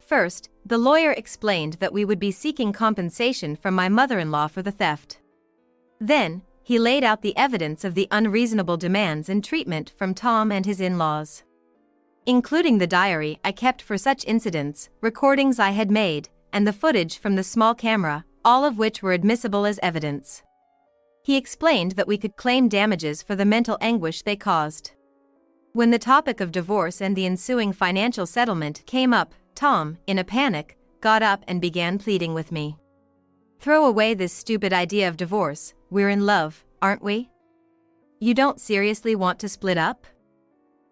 First, the lawyer explained that we would be seeking compensation from my mother-in-law for the theft. Then, he laid out the evidence of the unreasonable demands and treatment from Tom and his in-laws. Including the diary I kept for such incidents, recordings I had made, and the footage from the small camera, all of which were admissible as evidence. He explained that we could claim damages for the mental anguish they caused. When the topic of divorce and the ensuing financial settlement came up, Tom, in a panic, got up and began pleading with me. "Throw away this stupid idea of divorce, we're in love, aren't we? You don't seriously want to split up?"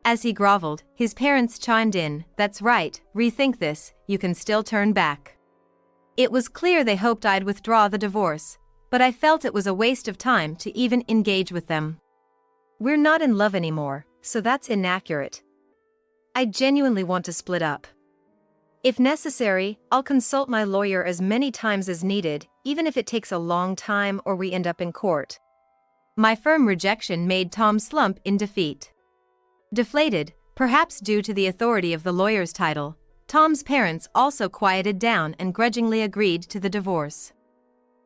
As he groveled, his parents chimed in, "That's right, rethink this, you can still turn back." It was clear they hoped I'd withdraw the divorce, but I felt it was a waste of time to even engage with them. "We're not in love anymore, so that's inaccurate. I genuinely want to split up. If necessary, I'll consult my lawyer as many times as needed, even if it takes a long time or we end up in court." My firm rejection made Tom slump in defeat. Deflated, perhaps due to the authority of the lawyer's title, Tom's parents also quieted down and grudgingly agreed to the divorce.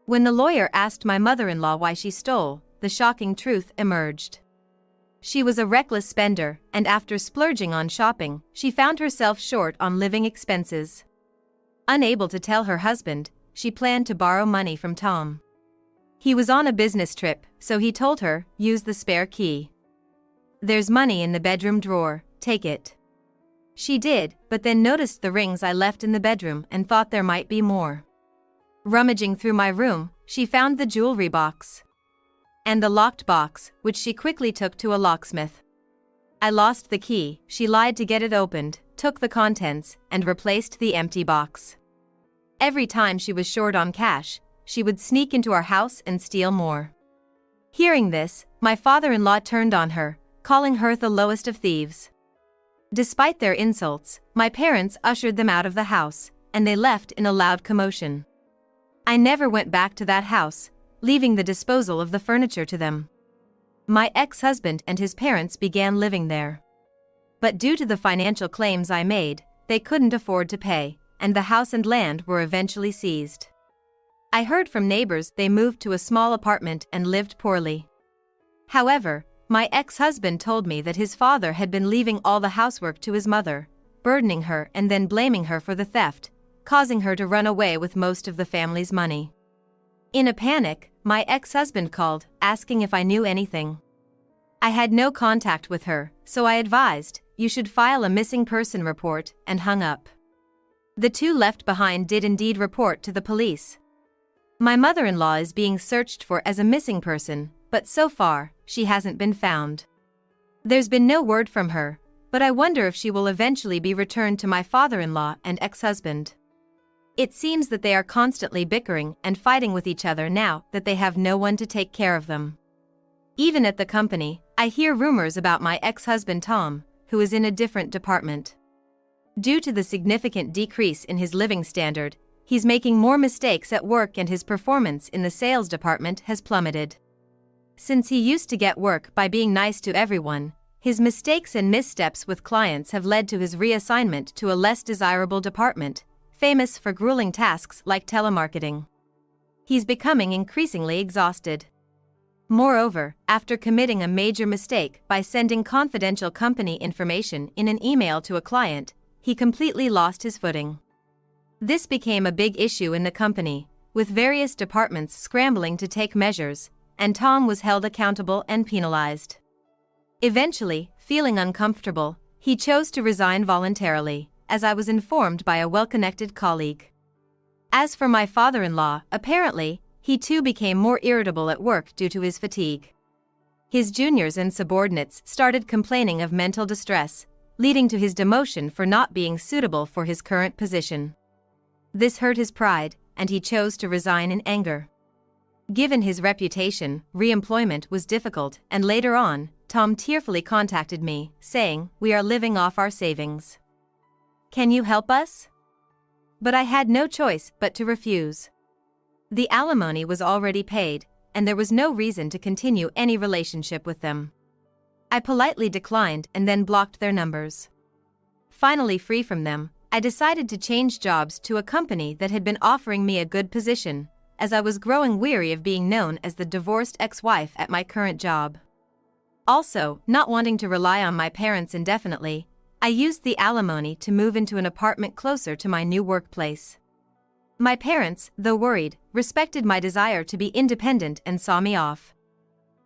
When the lawyer asked my mother-in-law why she stole, the shocking truth emerged. She was a reckless spender, and after splurging on shopping, she found herself short on living expenses. Unable to tell her husband, she planned to borrow money from Tom. He was on a business trip, so he told her, "Use the spare key. There's money in the bedroom drawer, take it." She did, but then noticed the rings I left in the bedroom and thought there might be more. Rummaging through my room, she found the jewelry box. And the locked box, which she quickly took to a locksmith. I lost the key, she lied to get it opened, took the contents, and replaced the empty box. Every time she was short on cash, she would sneak into our house and steal more. Hearing this, my father-in-law turned on her, calling her the lowest of thieves. Despite their insults, my parents ushered them out of the house, and they left in a loud commotion. I never went back to that house, leaving the disposal of the furniture to them. My ex-husband and his parents began living there. But due to the financial claims I made, they couldn't afford to pay, and the house and land were eventually seized. I heard from neighbors they moved to a small apartment and lived poorly. However, my ex-husband told me that his father had been leaving all the housework to his mother, burdening her and then blaming her for the theft, causing her to run away with most of the family's money. In a panic, my ex-husband called, asking if I knew anything. I had no contact with her, so I advised, "You should file a missing person report," and hung up. The two left behind did indeed report to the police. My mother-in-law is being searched for as a missing person, but so far, she hasn't been found. There's been no word from her, but I wonder if she will eventually be returned to my father-in-law and ex-husband. It seems that they are constantly bickering and fighting with each other now that they have no one to take care of them. Even at the company, I hear rumors about my ex-husband Tom, who is in a different department. Due to the significant decrease in his living standard, he's making more mistakes at work and his performance in the sales department has plummeted. Since he used to get work by being nice to everyone, his mistakes and missteps with clients have led to his reassignment to a less desirable department, famous for grueling tasks like telemarketing. He's becoming increasingly exhausted. Moreover, after committing a major mistake by sending confidential company information in an email to a client, he completely lost his footing. This became a big issue in the company, with various departments scrambling to take measures, and Tom was held accountable and penalized. Eventually, feeling uncomfortable, he chose to resign voluntarily, as I was informed by a well-connected colleague. As for my father-in-law, apparently, he too became more irritable at work due to his fatigue. His juniors and subordinates started complaining of mental distress, leading to his demotion for not being suitable for his current position. This hurt his pride, and he chose to resign in anger. Given his reputation, re-employment was difficult, and later on, Tom tearfully contacted me, saying, "We are living off our savings. Can you help us?" But I had no choice but to refuse. The alimony was already paid, and there was no reason to continue any relationship with them. I politely declined and then blocked their numbers. Finally free from them, I decided to change jobs to a company that had been offering me a good position, as I was growing weary of being known as the divorced ex-wife at my current job. Also, not wanting to rely on my parents indefinitely, I used the alimony to move into an apartment closer to my new workplace. My parents, though worried, respected my desire to be independent and saw me off.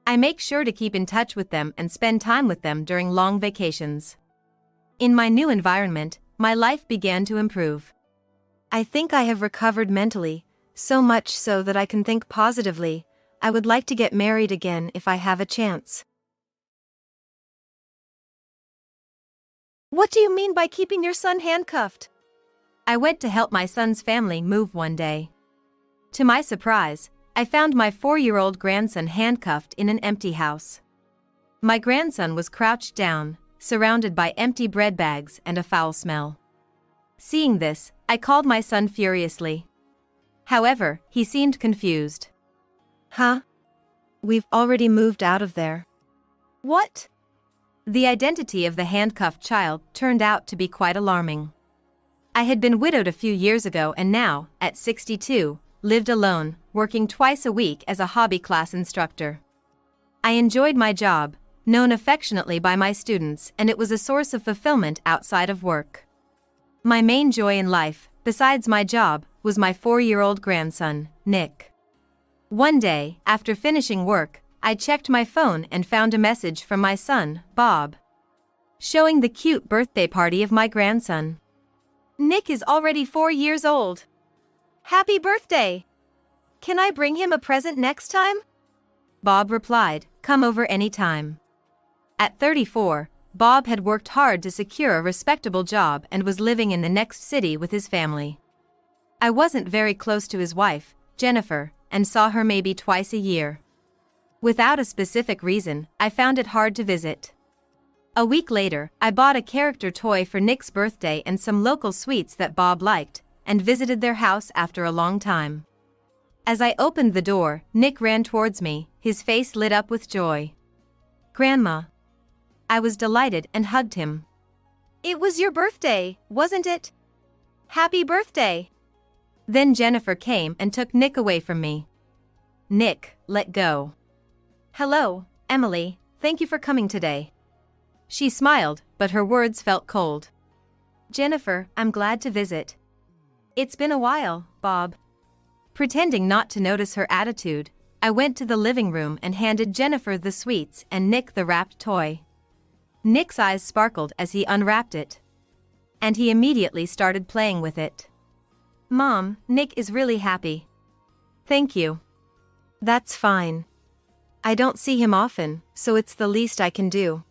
I make sure to keep in touch with them and spend time with them during long vacations. In my new environment, my life began to improve. I think I have recovered mentally, so much so that I can think positively. I would like to get married again if I have a chance. What do you mean by keeping your son handcuffed? I went to help my son's family move one day. To my surprise, I found my 4-year-old grandson handcuffed in an empty house. My grandson was crouched down, surrounded by empty bread bags and a foul smell. Seeing this, I called my son furiously. However, he seemed confused. Huh? We've already moved out of there. What? The identity of the handcuffed child turned out to be quite alarming. I had been widowed a few years ago and now, at 62, lived alone, working twice a week as a hobby class instructor. I enjoyed my job, known affectionately by my students, and it was a source of fulfillment outside of work. My main joy in life, besides my job, was my 4-year-old grandson, Nick. One day, after finishing work, I checked my phone and found a message from my son, Bob, showing the cute birthday party of my grandson. Nick is already 4 years old. Happy birthday! Can I bring him a present next time? Bob replied, "Come over any time." At 34, Bob had worked hard to secure a respectable job and was living in the next city with his family. I wasn't very close to his wife, Jennifer, and saw her maybe twice a year. Without a specific reason, I found it hard to visit. A week later, I bought a character toy for Nick's birthday and some local sweets that Bob liked, and visited their house after a long time. As I opened the door, Nick ran towards me, his face lit up with joy. "Grandma." I was delighted and hugged him. It was your birthday, wasn't it? Happy birthday! Then Jennifer came and took Nick away from me. "Nick, let go." "Hello, Emily, thank you for coming today." She smiled, but her words felt cold. "Jennifer, I'm glad to visit." "It's been a while, Bob." Pretending not to notice her attitude, I went to the living room and handed Jennifer the sweets and Nick the wrapped toy. Nick's eyes sparkled as he unwrapped it. And he immediately started playing with it. "Mom, Nick is really happy." "Thank you." "That's fine. I don't see him often, so it's the least I can do."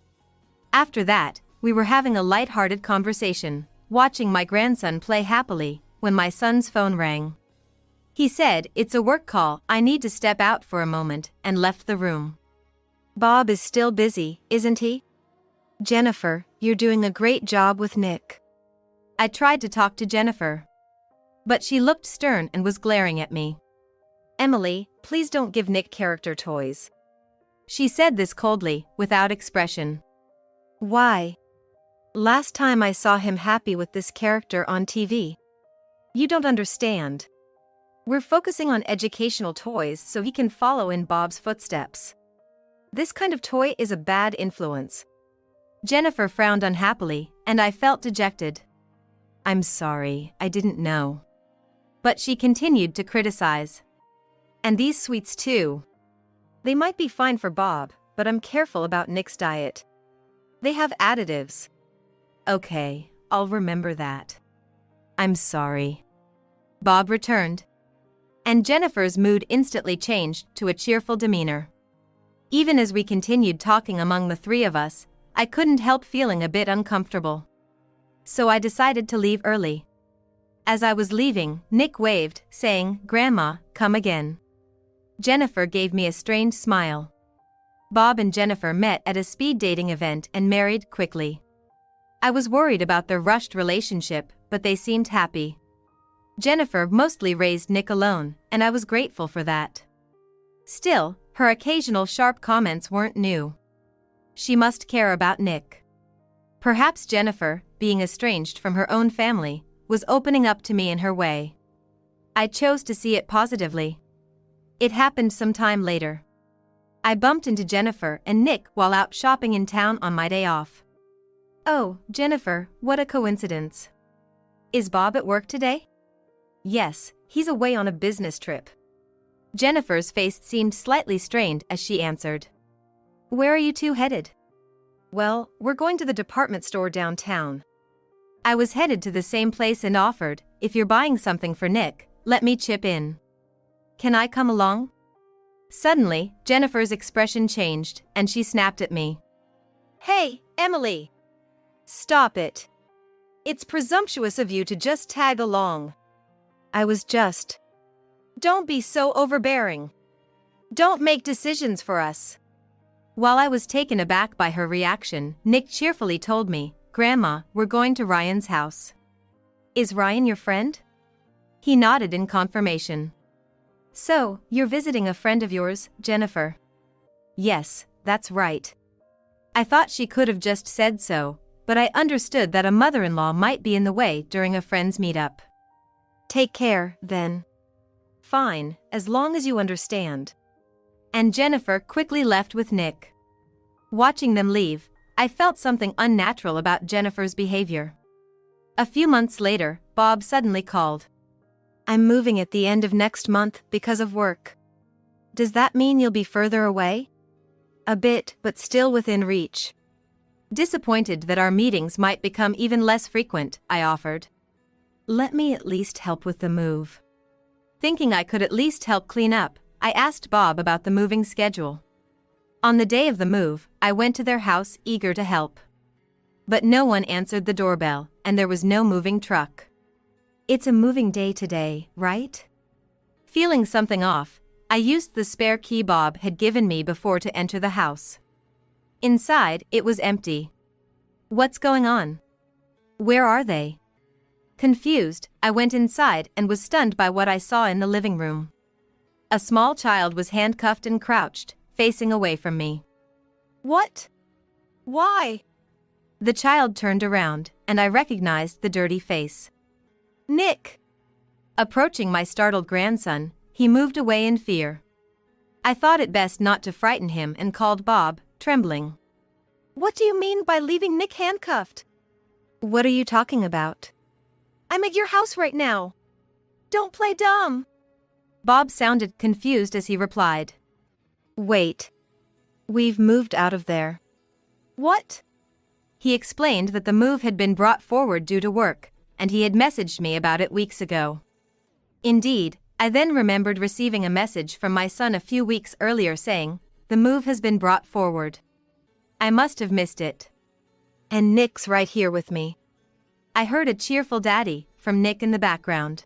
After that, we were having a light-hearted conversation, watching my grandson play happily, when my son's phone rang. He said, "It's a work call, I need to step out for a moment," and left the room. Bob is still busy, isn't he? Jennifer, you're doing a great job with Nick. I tried to talk to Jennifer, but she looked stern and was glaring at me. Emily, please don't give Nick character toys. She said this coldly, without expression. Why? Last time I saw him happy with this character on TV. You don't understand. We're focusing on educational toys so he can follow in Bob's footsteps. This kind of toy is a bad influence. Jennifer frowned unhappily, and I felt dejected. "I'm sorry, I didn't know." But she continued to criticize. "And these sweets too. They might be fine for Bob, but I'm careful about Nick's diet. They have additives." "Okay, I'll remember that. I'm sorry." Bob returned, and Jennifer's mood instantly changed to a cheerful demeanor. Even as we continued talking among the three of us, I couldn't help feeling a bit uncomfortable. So I decided to leave early. As I was leaving, Nick waved, saying, "Grandma, come again." Jennifer gave me a strange smile. Bob and Jennifer met at a speed dating event and married quickly. I was worried about their rushed relationship, but they seemed happy. Jennifer mostly raised Nick alone, and I was grateful for that. Still, her occasional sharp comments weren't new. She must care about Nick. Perhaps Jennifer, being estranged from her own family, was opening up to me in her way. I chose to see it positively. It happened some time later. I bumped into Jennifer and Nick while out shopping in town on my day off. "Oh, Jennifer, what a coincidence. Is Bob at work today?" "Yes, he's away on a business trip." Jennifer's face seemed slightly strained as she answered. "Where are you two headed?" "Well, we're going to the department store downtown." I was headed to the same place and offered, "If you're buying something for Nick, let me chip in. Can I come along?" Suddenly, Jennifer's expression changed, and she snapped at me. "Hey, Emily! Stop it. It's presumptuous of you to just tag along." "I was just..." "Don't be so overbearing. Don't make decisions for us." While I was taken aback by her reaction, Nick cheerfully told me, "Grandma, we're going to Ryan's house." "Is Ryan your friend?" He nodded in confirmation. "So, you're visiting a friend of yours, Jennifer?" "Yes, that's right." I thought she could have just said so, but I understood that a mother-in-law might be in the way during a friend's meetup. "Take care, then." "Fine, as long as you understand." And Jennifer quickly left with Nick. Watching them leave, I felt something unnatural about Jennifer's behavior. A few months later, Bob suddenly called. "I'm moving at the end of next month because of work. Does that mean you'll be further away?" "A bit, but still within reach." Disappointed that our meetings might become even less frequent, I offered. "Let me at least help with the move." Thinking I could at least help clean up, I asked Bob about the moving schedule. On the day of the move, I went to their house eager to help. But no one answered the doorbell, and there was no moving truck. "It's a moving day today, right?" Feeling something off, I used the spare key Bob had given me before to enter the house. Inside, it was empty. "What's going on? Where are they?" Confused, I went inside and was stunned by what I saw in the living room. A small child was handcuffed and crouched, facing away from me. "What? Why?" The child turned around, and I recognized the dirty face. "Nick!" Approaching my startled grandson, he moved away in fear. I thought it best not to frighten him and called Bob, trembling. "What do you mean by leaving Nick handcuffed?" "What are you talking about?" "I'm at your house right now. Don't play dumb." Bob sounded confused as he replied. "Wait. We've moved out of there." "What?" He explained that the move had been brought forward due to work, and he had messaged me about it weeks ago. Indeed, I then remembered receiving a message from my son a few weeks earlier saying, "The move has been brought forward." I must have missed it. "And Nick's right here with me." I heard a cheerful "Daddy" from Nick in the background.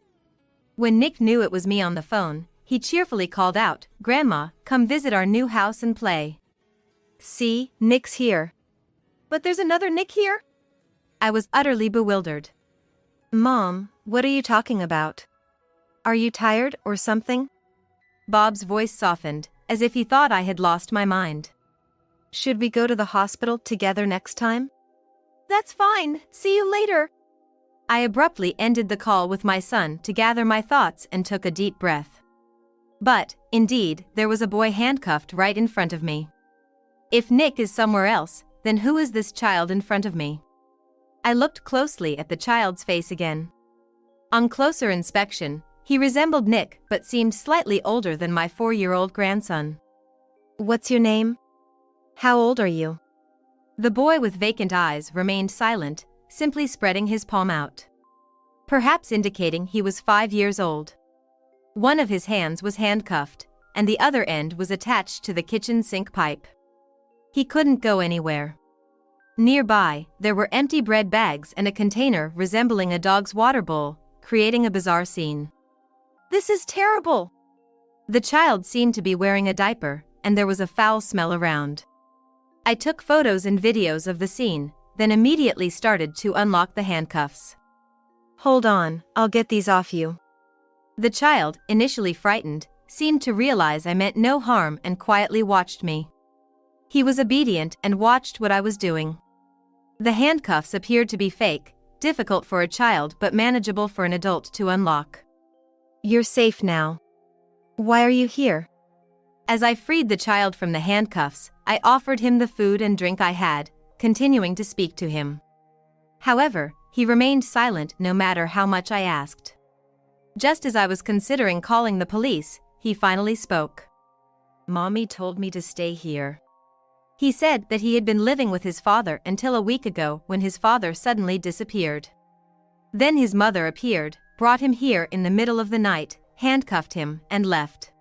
When Nick knew it was me on the phone, he cheerfully called out, "Grandma, come visit our new house and play." See, Nick's here. But there's another Nick here? I was utterly bewildered. Mom, what are you talking about? Are you tired or something? Bob's voice softened, as if he thought I had lost my mind. Should we go to the hospital together next time? That's fine, see you later. I abruptly ended the call with my son to gather my thoughts and took a deep breath. But, indeed, there was a boy handcuffed right in front of me. If Nick is somewhere else, then who is this child in front of me? I looked closely at the child's face again. On closer inspection, he resembled Nick but seemed slightly older than my 4-year-old grandson. What's your name? How old are you? The boy with vacant eyes remained silent, simply spreading his palm out, perhaps indicating he was 5 years old. One of his hands was handcuffed, and the other end was attached to the kitchen sink pipe. He couldn't go anywhere. Nearby, there were empty bread bags and a container resembling a dog's water bowl, creating a bizarre scene. This is terrible! The child seemed to be wearing a diaper, and there was a foul smell around. I took photos and videos of the scene, then immediately started to unlock the handcuffs. Hold on, I'll get these off you. The child, initially frightened, seemed to realize I meant no harm and quietly watched me. He was obedient and watched what I was doing. The handcuffs appeared to be fake, difficult for a child but manageable for an adult to unlock. You're safe now. Why are you here? As I freed the child from the handcuffs, I offered him the food and drink I had, continuing to speak to him. However, he remained silent no matter how much I asked. Just as I was considering calling the police, he finally spoke. Mommy told me to stay here. He said that he had been living with his father until a week ago when his father suddenly disappeared. Then his mother appeared, brought him here in the middle of the night, handcuffed him, and left.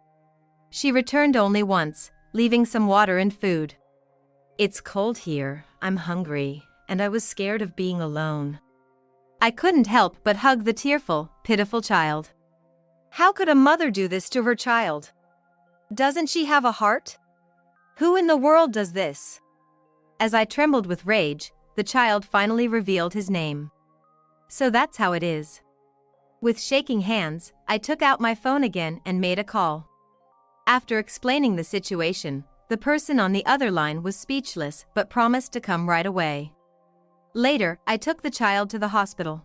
She returned only once, leaving some water and food. It's cold here, I'm hungry, and I was scared of being alone. I couldn't help but hug the tearful, pitiful child. How could a mother do this to her child? Doesn't she have a heart? Who in the world does this? As I trembled with rage, the child finally revealed his name. So that's how it is. With shaking hands, I took out my phone again and made a call. After explaining the situation, the person on the other line was speechless but promised to come right away. Later, I took the child to the hospital.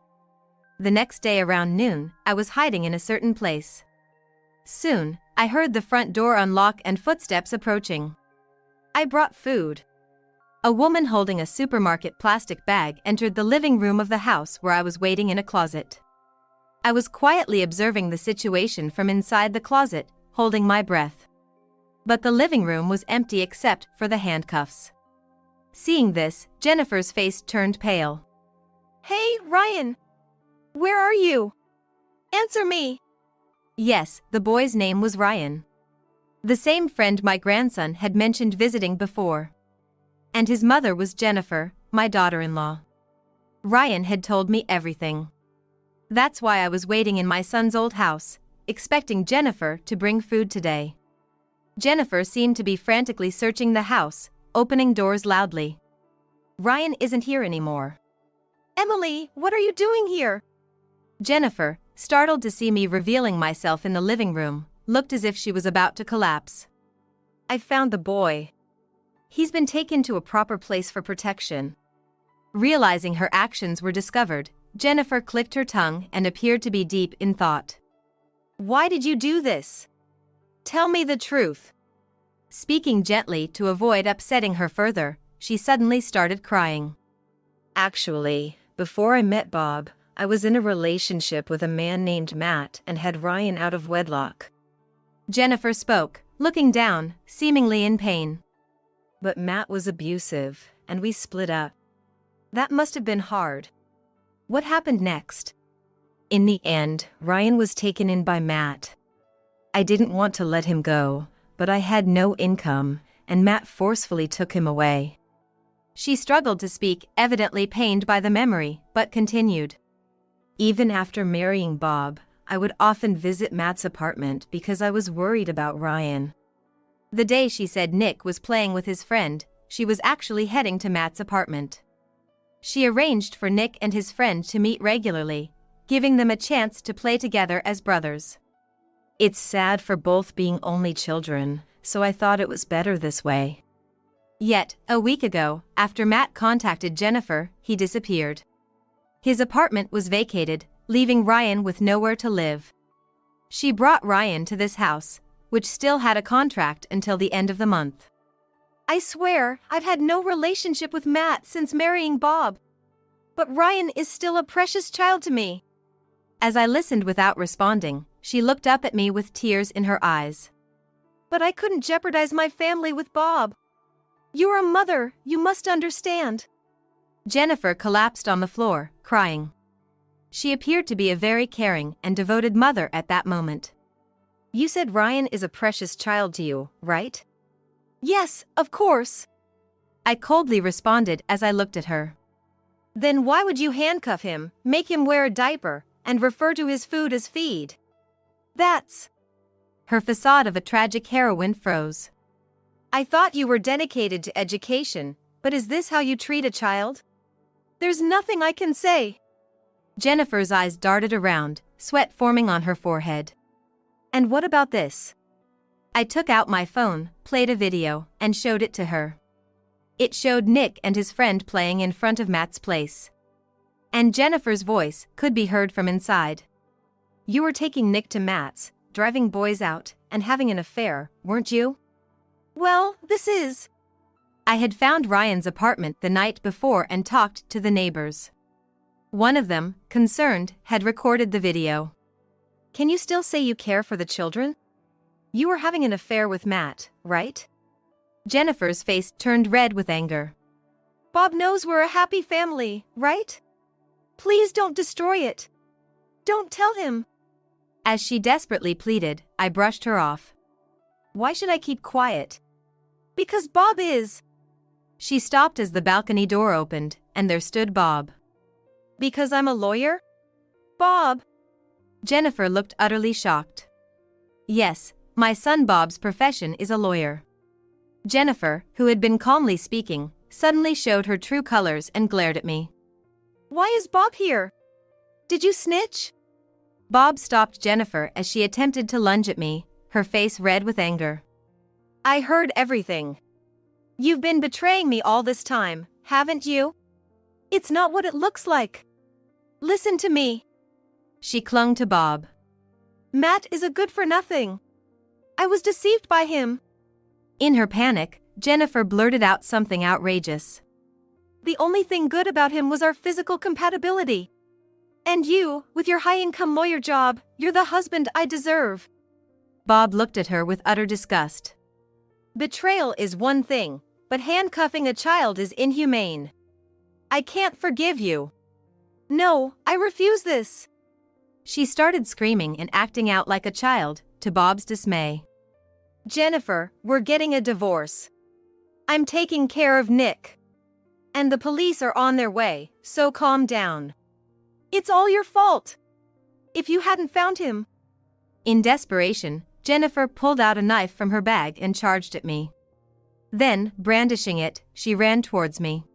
The next day around noon, I was hiding in a certain place. Soon, I heard the front door unlock and footsteps approaching. I brought food. A woman holding a supermarket plastic bag entered the living room of the house where I was waiting in a closet. I was quietly observing the situation from inside the closet, holding my breath. But the living room was empty except for the handcuffs. Seeing this, Jennifer's face turned pale. Hey, Ryan! Where are you? Answer me! Yes, the boy's name was Ryan. The same friend my grandson had mentioned visiting before. And his mother was Jennifer, my daughter-in-law. Ryan had told me everything. That's why I was waiting in my son's old house, expecting Jennifer to bring food today. Jennifer seemed to be frantically searching the house, opening doors loudly. Ryan isn't here anymore. Emily, what are you doing here? Jennifer, startled to see me revealing myself in the living room, looked as if she was about to collapse. I found the boy. He's been taken to a proper place for protection. Realizing her actions were discovered, Jennifer clicked her tongue and appeared to be deep in thought. Why did you do this? Tell me the truth. Speaking gently to avoid upsetting her further, she suddenly started crying. Actually, before I met Bob, I was in a relationship with a man named Matt and had Ryan out of wedlock. Jennifer spoke, looking down, seemingly in pain. But Matt was abusive, and we split up. That must have been hard. What happened next? In the end, Ryan was taken in by Matt. I didn't want to let him go, but I had no income, and Matt forcefully took him away. She struggled to speak, evidently pained by the memory, but continued. Even after marrying Bob, I would often visit Matt's apartment because I was worried about Ryan. The day she said Nick was playing with his friend, she was actually heading to Matt's apartment. She arranged for Nick and his friend to meet regularly, giving them a chance to play together as brothers. It's sad for both being only children, so I thought it was better this way. Yet, a week ago, after Matt contacted Jennifer, he disappeared. His apartment was vacated, leaving Ryan with nowhere to live. She brought Ryan to this house, which still had a contract until the end of the month. I swear, I've had no relationship with Matt since marrying Bob. But Ryan is still a precious child to me. As I listened without responding, she looked up at me with tears in her eyes. But I couldn't jeopardize my family with Bob. You're a mother, you must understand. Jennifer collapsed on the floor, crying. She appeared to be a very caring and devoted mother at that moment. You said Ryan is a precious child to you, right? Yes, of course. I coldly responded as I looked at her. Then why would you handcuff him, make him wear a diaper, and refer to his food as feed? That's... Her facade of a tragic heroine froze. I thought you were dedicated to education, but is this how you treat a child? There's nothing I can say. Jennifer's eyes darted around, sweat forming on her forehead. And what about this? I took out my phone, played a video, and showed it to her. It showed Nick and his friend playing in front of Matt's place. And Jennifer's voice could be heard from inside. You were taking Nick to Matt's, driving boys out, and having an affair, weren't you? Well, this is... I had found Ryan's apartment the night before and talked to the neighbors. One of them, concerned, had recorded the video. Can you still say you care for the children? You were having an affair with Matt, right? Jennifer's face turned red with anger. Bob knows we're a happy family, right? Please don't destroy it. Don't tell him. As she desperately pleaded, I brushed her off. Why should I keep quiet? Because Bob is. She stopped as the balcony door opened, and there stood Bob. Because I'm a lawyer? Bob. Jennifer looked utterly shocked. Yes, my son Bob's profession is a lawyer. Jennifer, who had been calmly speaking, suddenly showed her true colors and glared at me. Why is Bob here? Did you snitch? Bob stopped Jennifer as she attempted to lunge at me, her face red with anger. I heard everything. You've been betraying me all this time, haven't you? It's not what it looks like. Listen to me. She clung to Bob. Matt is a good-for-nothing. I was deceived by him. In her panic, Jennifer blurted out something outrageous. The only thing good about him was our physical compatibility. And you, with your high-income lawyer job, you're the husband I deserve. Bob looked at her with utter disgust. Betrayal is one thing, but handcuffing a child is inhumane. I can't forgive you. No, I refuse this. She started screaming and acting out like a child, to Bob's dismay. Jennifer, we're getting a divorce. I'm taking care of Nick. And the police are on their way, so calm down. It's all your fault. If you hadn't found him. In desperation, Jennifer pulled out a knife from her bag and charged at me. Then, brandishing it, she ran towards me.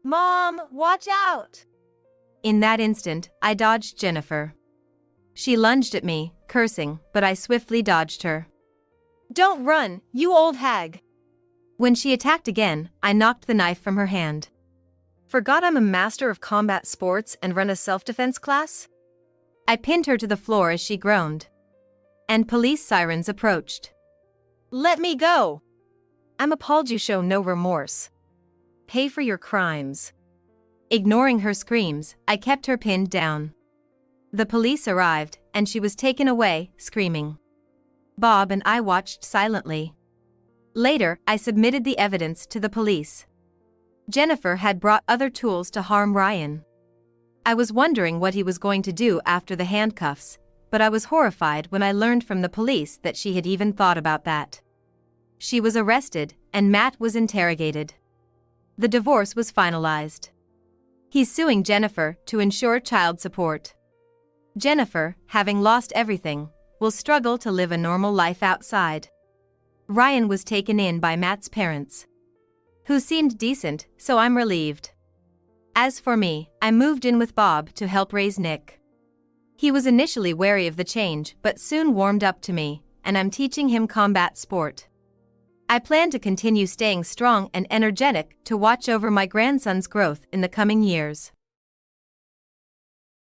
Mom, watch out! In that instant, I dodged Jennifer. She lunged at me, cursing, but I swiftly dodged her. Don't run, you old hag. When she attacked again, I knocked the knife from her hand. Forgot I'm a master of combat sports and run a self-defense class? I pinned her to the floor as she groaned. And police sirens approached. Let me go! I'm appalled you show no remorse. Pay for your crimes. Ignoring her screams, I kept her pinned down. The police arrived, and she was taken away, screaming. Bob and I watched silently. Later, I submitted the evidence to the police. Jennifer had brought other tools to harm Ryan. I was wondering what he was going to do after the handcuffs, but I was horrified when I learned from the police that she had even thought about that. She was arrested, and Matt was interrogated. The divorce was finalized. He's suing Jennifer to ensure child support. Jennifer, having lost everything, will struggle to live a normal life outside. Ryan was taken in by Matt's parents, who seemed decent, so I'm relieved. As for me, I moved in with Bob to help raise Nick. He was initially wary of the change but soon warmed up to me, and I'm teaching him combat sport. I plan to continue staying strong and energetic to watch over my grandson's growth in the coming years.